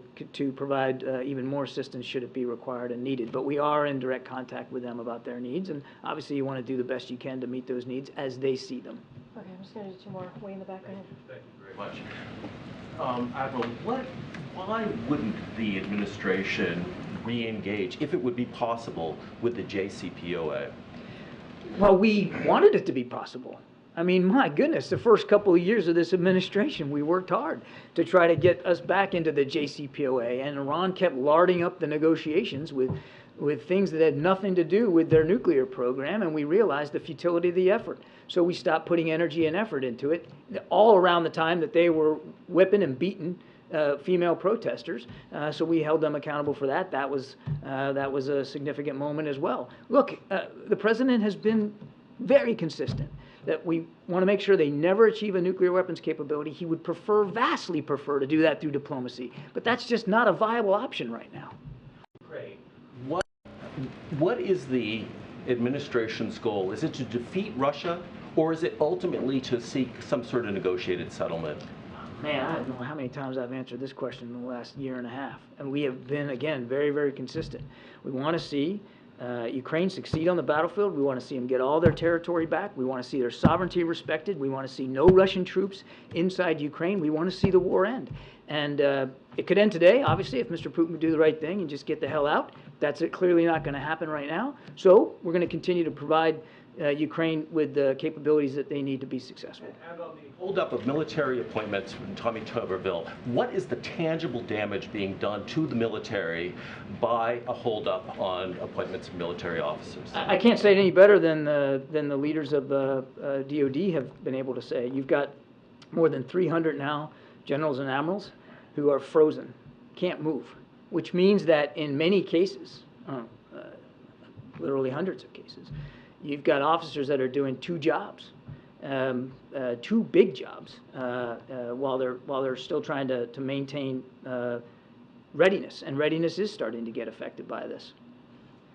provide even more assistance should it be required and needed. But we are in direct contact with them about their needs, and obviously you want to do the best you can to meet those needs as they see them. Okay, I'm just going to do two more. Way in the back. Go ahead. Thank you very much. Admiral, why wouldn't the administration re-engage, if it would be possible, with the JCPOA? Well, we wanted it to be possible. I mean, my goodness, the first couple of years of this administration, we worked hard to try to get us back into the JCPOA, and Iran kept larding up the negotiations with things that had nothing to do with their nuclear program, and we realized the futility of the effort. So we stopped putting energy and effort into it, all around the time that they were whipping and beating female protesters. So we held them accountable for that. That was a significant moment as well. Look, the president has been very consistent that we want to make sure they never achieve a nuclear weapons capability. He would vastly prefer to do that through diplomacy. But that's just not a viable option right now. Great. What is the administration's goal? Is it to defeat Russia, or is it ultimately to seek some sort of negotiated settlement? Man, I don't know how many times I've answered this question in the last year and a half. And we have been, again, very, very consistent. We want to see Ukraine succeed on the battlefield. We want to see them get all their territory back. We want to see their sovereignty respected. We want to see no Russian troops inside Ukraine. We want to see the war end. And it could end today, obviously, if Mr. Putin would do the right thing and just get the hell out. That's clearly not going to happen right now. So we're going to continue to provide Ukraine with the capabilities that they need to be successful. And on the holdup of military appointments from Tommy Tuberville, what is the tangible damage being done to the military by a holdup on appointments of military officers? I can't say it any better than the leaders of the DoD have been able to say. You've got more than 300 now generals and admirals who are frozen, can't move, which means that in many cases, literally hundreds of cases, you've got officers that are doing two jobs, two big jobs, while they're still trying to maintain readiness, and readiness is starting to get affected by this.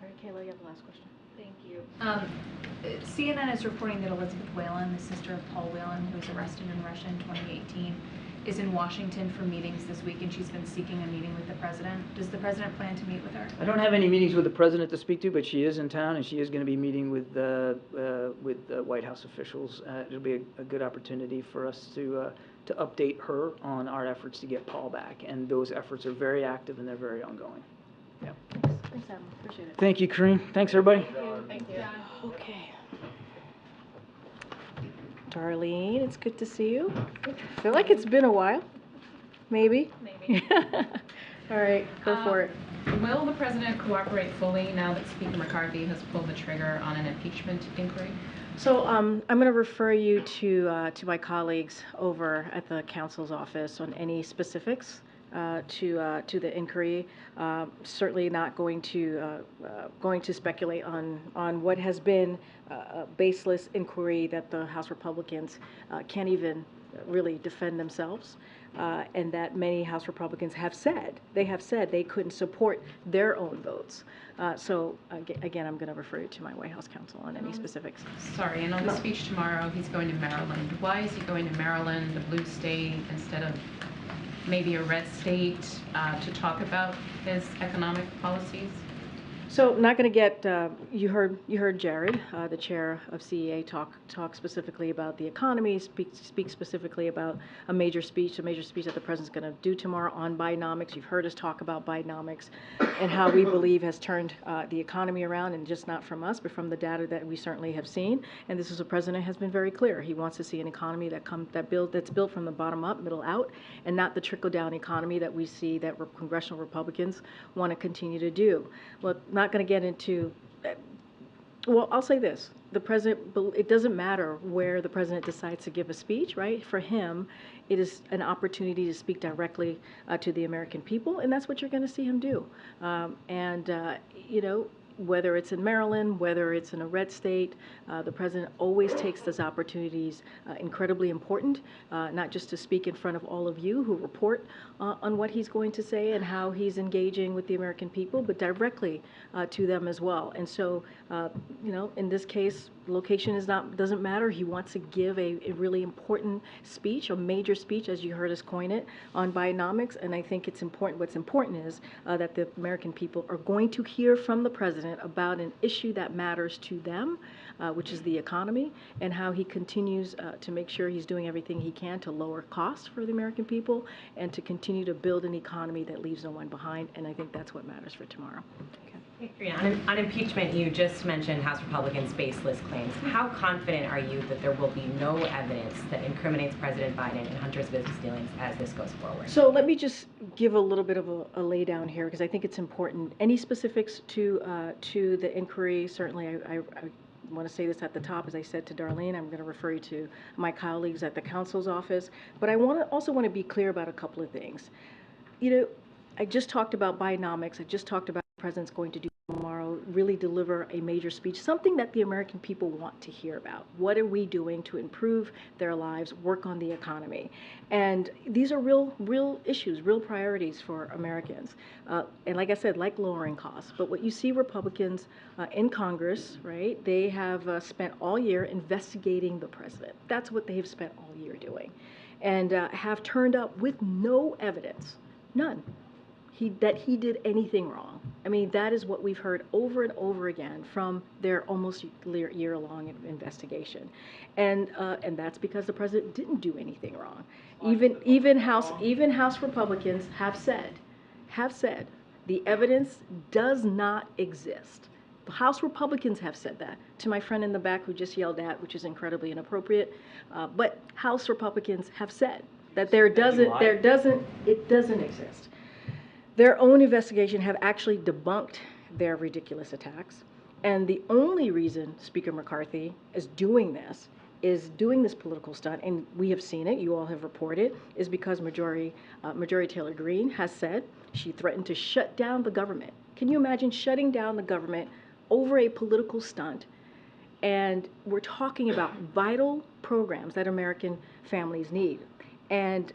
All right, Kayla, you have the last question. Thank you. CNN is reporting that Elizabeth Whelan, the sister of Paul Whelan, who was arrested in Russia in 2018, is in Washington for meetings this week, and she's been seeking a meeting with the president. Does the president plan to meet with her? I don't have any meetings with the president to speak to, but she is in town, and she is going to be meeting with White House officials. It'll be a good opportunity for us to update her on our efforts to get Paul back, and those efforts are very active and they're very ongoing. Yeah. Thanks, Adam. Appreciate it. Thank you, Karine. Thanks, everybody. Thank you. Okay. Darlene, it's good to see you. I feel like it's been a while. Maybe? Maybe. All right, go for it. Will the president cooperate fully now that Speaker McCarthy has pulled the trigger on an impeachment inquiry? So I'm going to refer you to my colleagues over at the counsel's office on any specifics to the inquiry. Certainly not going to speculate on what has been a baseless inquiry that the House Republicans can't even really defend themselves, and that many House Republicans have said they couldn't support their own votes. So again, I'm going to refer you to my White House counsel on any specifics. Sorry, and on the speech tomorrow, he's going to Maryland. Why is he going to Maryland, the blue state, instead of maybe a red state, to talk about his economic policies? So not going to get, you heard Jared, the chair of CEA, talk specifically about the economy, speak specifically about a major speech that the president's going to do tomorrow on Bidenomics. You've heard us talk about Bidenomics and how we believe has turned the economy around, and just not from us, but from the data that we certainly have seen. And this is a president has been very clear. He wants to see an economy that's built from the bottom up, middle out, and not the trickle-down economy that we see that congressional Republicans want to continue to do. Well, not going to get into, well, I'll say this. The president, it doesn't matter where the president decides to give a speech, right? For him, it is an opportunity to speak directly to the American people, and that's what you're going to see him do. You know, whether it's in Maryland, whether it's in a red state, the president always takes those opportunities incredibly important, not just to speak in front of all of you who report on what he's going to say and how he's engaging with the American people, but directly to them as well. And so, you know, in this case, location doesn't matter. He wants to give a really important speech, a major speech, as you heard us coin it, on Bidenomics. And I think it's important. What's important is that the American people are going to hear from the president about an issue that matters to them, which is the economy, and how he continues to make sure he's doing everything he can to lower costs for the American people and to continue to build an economy that leaves no one behind. And I think that's what matters for tomorrow. On impeachment, you just mentioned House Republicans' baseless claims. How confident are you that there will be no evidence that incriminates President Biden and Hunter's business dealings as this goes forward? So let me just give a little bit of a lay down here, because I think it's important. Any specifics to the inquiry, certainly I want to say this at the top, as I said to Darlene, I'm going to refer you to my colleagues at the counsel's office. But I also want to be clear about a couple of things. You know, I just talked about Bidenomics. I just talked about the president's going to do tomorrow, really deliver a major speech, something that the American people want to hear about. What are we doing to improve their lives, work on the economy? And these are real issues, real priorities for Americans. And like I said, like lowering costs. But what you see Republicans in Congress, right, they have spent all year investigating the president. That's what they have spent all year doing. And have turned up with no evidence, none, that he did anything wrong. I mean, that is what we've heard over and over again from their almost year-long investigation, and that's because the president didn't do anything wrong. Even House Republicans have said the evidence does not exist House Republicans have said that. To my friend in the back who just yelled at, which is incredibly inappropriate, but House Republicans have said that it doesn't exist. Their own investigation have actually debunked their ridiculous attacks. And the only reason Speaker McCarthy is doing this political stunt, and we have seen it, you all have reported, is because Majority Taylor Greene has said she threatened to shut down the government. Can you imagine shutting down the government over a political stunt? And we're talking about vital programs that American families need. And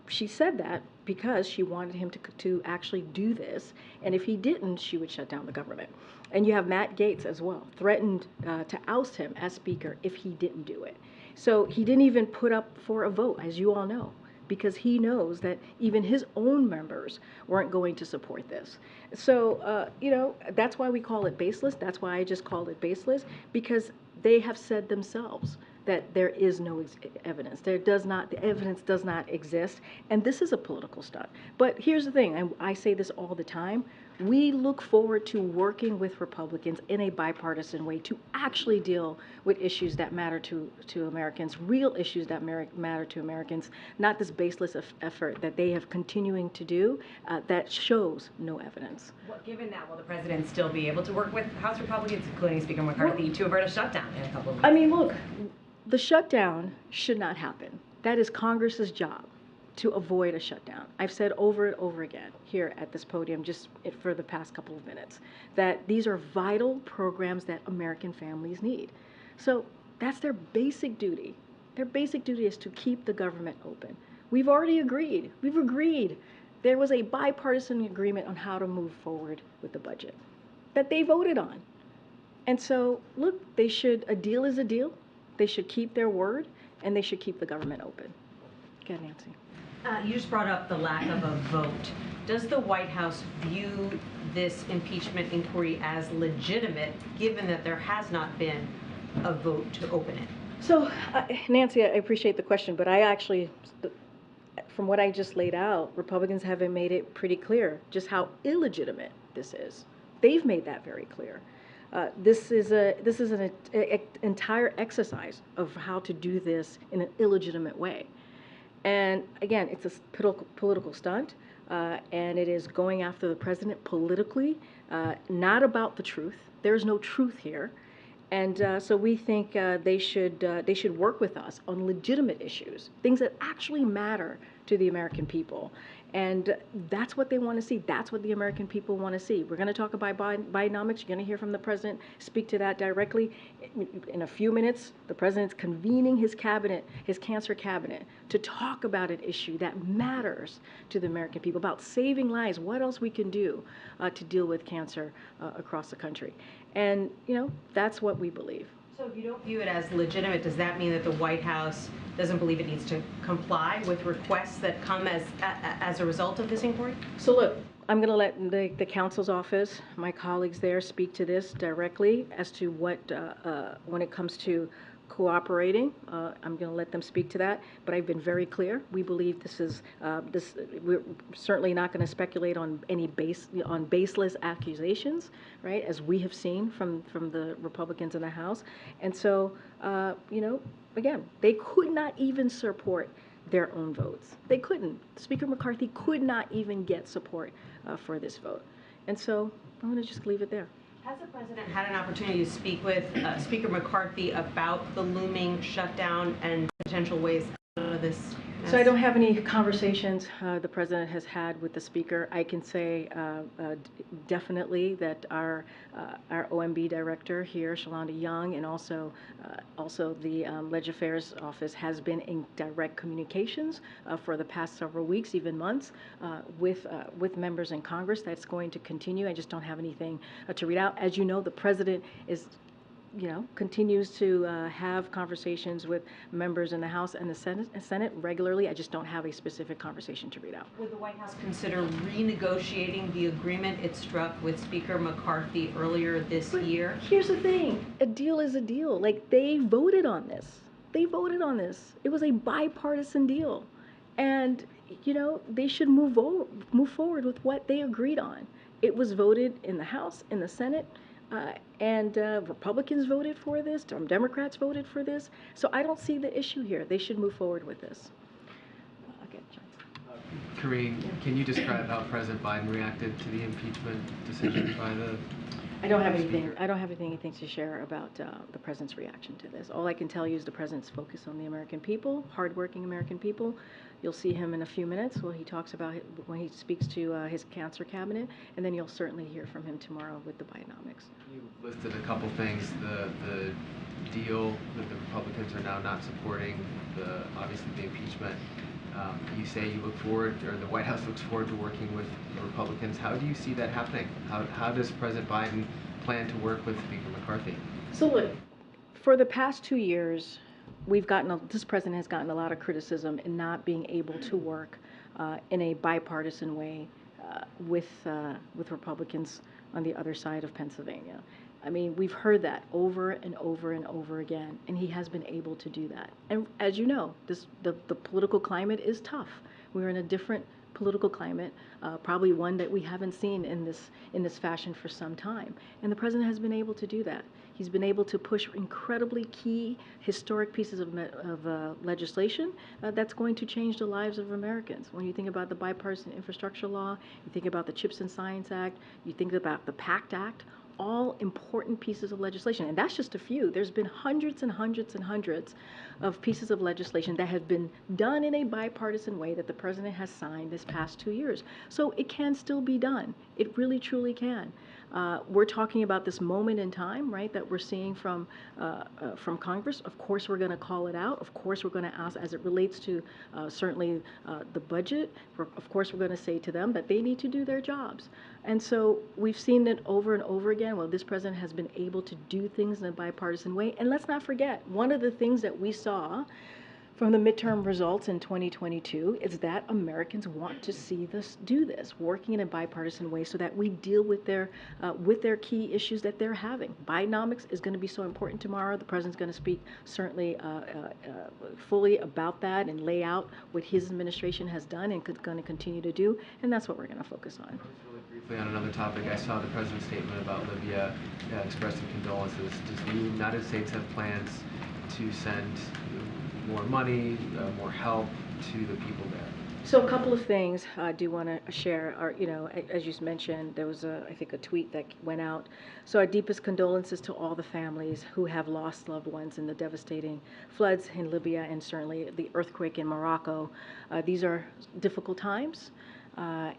she said that because she wanted him to actually do this, and if he didn't, she would shut down the government. And you have Matt Gaetz as well, threatened to oust him as Speaker if he didn't do it. So he didn't even put up for a vote, as you all know, because he knows that even his own members weren't going to support this. So, that's why we call it baseless. That's why I just called it baseless, because they have said themselves that there is no evidence. The evidence does not exist, and this is a political stunt. But here's the thing, and I say this all the time, we look forward to working with Republicans in a bipartisan way to actually deal with issues that matter to Americans, real issues that matter to Americans, not this baseless effort that they have continuing to do that shows no evidence. Well, given that, will the president still be able to work with House Republicans, including Speaker McCarthy, to avert a shutdown in a couple of weeks? I mean, look, the shutdown should not happen. That is Congress's job, to avoid a shutdown. I've said over and over again here at this podium just for the past couple of minutes that these are vital programs that American families need. So that's their basic duty. Their basic duty is to keep the government open. We've already agreed. We've agreed. There was a bipartisan agreement on how to move forward with the budget that they voted on. And so, look, a deal is a deal. They should keep their word, and they should keep the government open. Go ahead, Nancy. You just brought up the lack of a vote. Does the White House view this impeachment inquiry as legitimate, given that there has not been a vote to open it? So, Nancy, I appreciate the question, but I actually, from what I just laid out, Republicans haven't made it pretty clear just how illegitimate this is. They've made that very clear. This is an entire exercise of how to do this in an illegitimate way. And again, it's a political stunt, and it is going after the president politically, not about the truth. There's no truth here. And so we think they should work with us on legitimate issues, things that actually matter to the American people. And that's what they want to see. That's what the American people want to see. We're going to talk about Bidenomics. You're going to hear from the president speak to that directly. In a few minutes, the president's convening his cabinet, his cancer cabinet, to talk about an issue that matters to the American people, about saving lives, what else we can do to deal with cancer across the country. And, that's what we believe. So if you don't view it as legitimate, does that mean that the White House doesn't believe it needs to comply with requests that come as a result of this inquiry? So look, I'm going to let the counsel's office, my colleagues there, speak to this directly as to what, when it comes to cooperating. I'm going to let them speak to that, but I've been very clear. We believe we're certainly not going to speculate on baseless accusations, right, as we have seen from the Republicans in the House. And so, again, they could not even support their own votes. They couldn't. Speaker McCarthy could not even get support for this vote. And so I'm going to just leave it there. Has the president had an opportunity to speak with Speaker McCarthy about the looming shutdown and potential ways out of this? So I don't have any conversations the president has had with the speaker. I can say definitely that our OMB director here, Shalonda Young, and also the Leg Affairs office has been in direct communications for the past several weeks, even months, with members in Congress. That's going to continue. I just don't have anything to read out. As you know, the president is continues to have conversations with members in the House and the Senate regularly. I just don't have a specific conversation to read out. Would the White House consider renegotiating the agreement it struck with Speaker McCarthy earlier this year? Here's the thing. A deal is a deal. Like, they voted on this. They voted on this. It was a bipartisan deal. And, they should move forward with what they agreed on. It was voted in the House, in the Senate, And Republicans voted for this, Democrats voted for this. So I don't see the issue here. They should move forward with this. Okay, John. Karine, can you describe how President Biden reacted to the impeachment decision by the I don't have Speaker? anything to share about the president's reaction to this. All I can tell you is the president's focus on the American people, hardworking American people. You'll see him in a few minutes when he talks about when he speaks to his cancer cabinet, and then you'll certainly hear from him tomorrow with the Bidenomics. You listed a couple things, the deal that the Republicans are now not supporting, obviously the impeachment. You say you look forward, or the White House looks forward to working with the Republicans. How do you see that happening? How does President Biden plan to work with Speaker McCarthy? So look, for the past 2 years, this president has gotten a lot of criticism in not being able to work in a bipartisan way with Republicans on the other side of Pennsylvania. I mean, we've heard that over and over and over again, and he has been able to do that. And as you know, the political climate is tough. We're in a different political climate, probably one that we haven't seen in this fashion for some time. And the president has been able to do that. He's been able to push incredibly key, historic pieces of legislation that's going to change the lives of Americans. When you think about the bipartisan infrastructure law, you think about the CHIPS and Science Act, you think about the PACT Act, all important pieces of legislation. And that's just a few. There's been hundreds and hundreds and hundreds of pieces of legislation that have been done in a bipartisan way that the president has signed this past 2 years. So it can still be done. It really, truly can. We're talking about this moment in time, right, that we're seeing from Congress. Of course, we're going to call it out. Of course, we're going to ask, as it relates to certainly the budget, of course, we're going to say to them that they need to do their jobs. And so we've seen it over and over again. Well, this president has been able to do things in a bipartisan way. And let's not forget, one of the things that we saw from the midterm results in 2022 is that Americans want to see this working in a bipartisan way so that we deal with their key issues that they're having. Bidenomics is going to be so important tomorrow. The president's going to speak certainly fully about that and lay out what his administration has done and going to continue to do, and that's what we're going to focus on. Just really briefly on another topic, I saw the president's statement about Libya expressing condolences. Does the United States have plans to send more money, more help to the people there? So a couple of things I do want to share. As you mentioned, there was I think a tweet that went out. So our deepest condolences to all the families who have lost loved ones in the devastating floods in Libya and certainly the earthquake in Morocco. These are difficult times.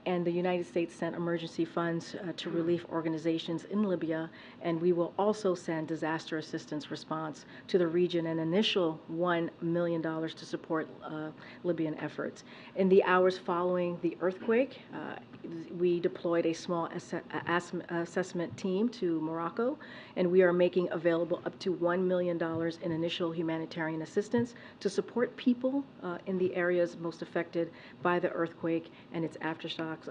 And the United States sent emergency funds to relief organizations in Libya, and we will also send disaster assistance response to the region, an initial $1 million to support Libyan efforts. In the hours following the earthquake, we deployed a small assessment team to Morocco, and we are making available up to $1 million in initial humanitarian assistance to support people in the areas most affected by the earthquake and its aftershocks.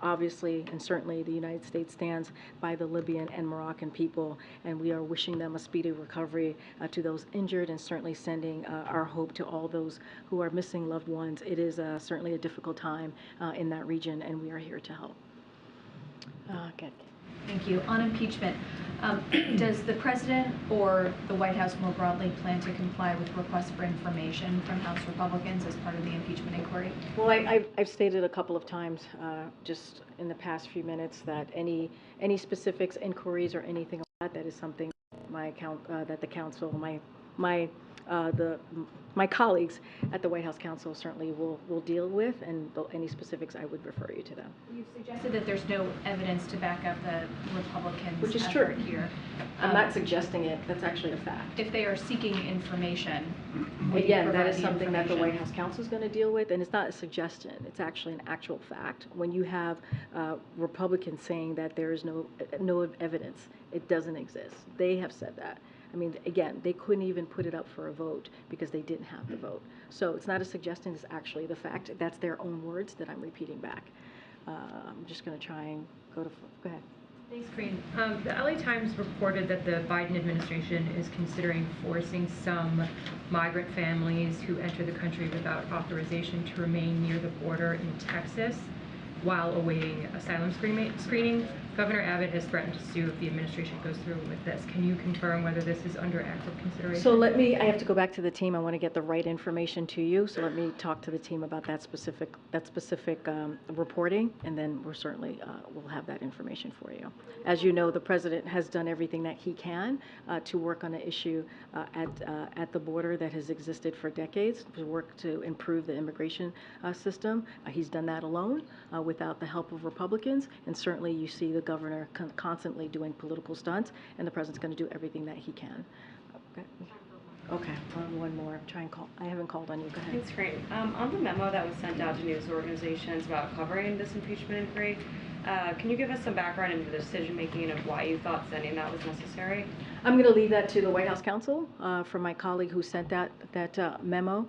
Obviously, and certainly the United States stands by the Libyan and Moroccan people, and we are wishing them a speedy recovery to those injured and certainly sending our hope to all those who are missing loved ones. It is certainly a difficult time in that region, and we are here to help. Good. Thank you. On impeachment, does the president or the White House more broadly plan to comply with requests for information from House Republicans as part of the impeachment inquiry? Well, I've stated a couple of times just in the past few minutes that any specifics, inquiries, or anything like that is something that the council, my colleagues at the White House Council certainly will deal with, and any specifics I would refer you to them. You've suggested that there's no evidence to back up the Republicans' Which is effort true. here. I'm not suggesting it. That's actually a fact. If they are seeking information, would you Again, that provide is the something that the information? White House Council is going to deal with, and it's not a suggestion. It's actually an actual fact. When you have Republicans saying that there is no evidence, it doesn't exist. They have said that. I mean, again, they couldn't even put it up for a vote because they didn't have the vote. So it's not a suggestion, it's actually the fact. That's their own words that I'm repeating back. I'm just going to try and go ahead. Thanks, Karine. The LA Times reported that the Biden administration is considering forcing some migrant families who enter the country without authorization to remain near the border in Texas while awaiting asylum screening. Governor Abbott has threatened to sue if the administration goes through with this. Can you confirm whether this is under active consideration? So I have to go back to the team. I want to get the right information to you. So let me talk to the team about that specific reporting, and then we're certainly, we'll have that information for you. As you know, the president has done everything that he can to work on an issue at the border that has existed for decades, to work to improve the immigration system. He's done that alone without the help of Republicans, and certainly you see the governor constantly doing political stunts, and the president's going to do everything that he can. Okay, one more. Try and call. I haven't called on you. Go ahead. Thanks, Karine. On the memo that was sent out to news organizations about covering this impeachment inquiry, can you give us some background into the decision-making of why you thought sending that was necessary? I'm going to leave that to the White House counsel from my colleague who sent that memo.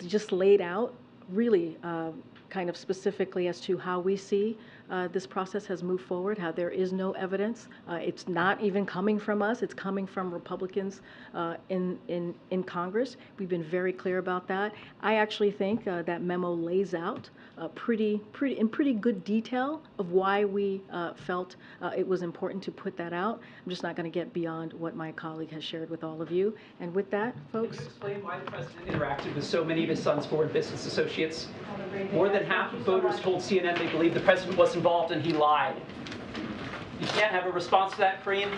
Just laid out really kind of specifically as to how we see this process has moved forward, how there is no evidence. It's not even coming from us. It's coming from Republicans in Congress. We've been very clear about that. I actually think that memo lays out in pretty good detail of why we felt it was important to put that out. I'm just not going to get beyond what my colleague has shared with all of you. And with that, folks. Can you explain why the president interacted with so many of his son's foreign business associates? More than half of voters told CNN they believed the president was involved and he lied. You can't have a response to that, Karine?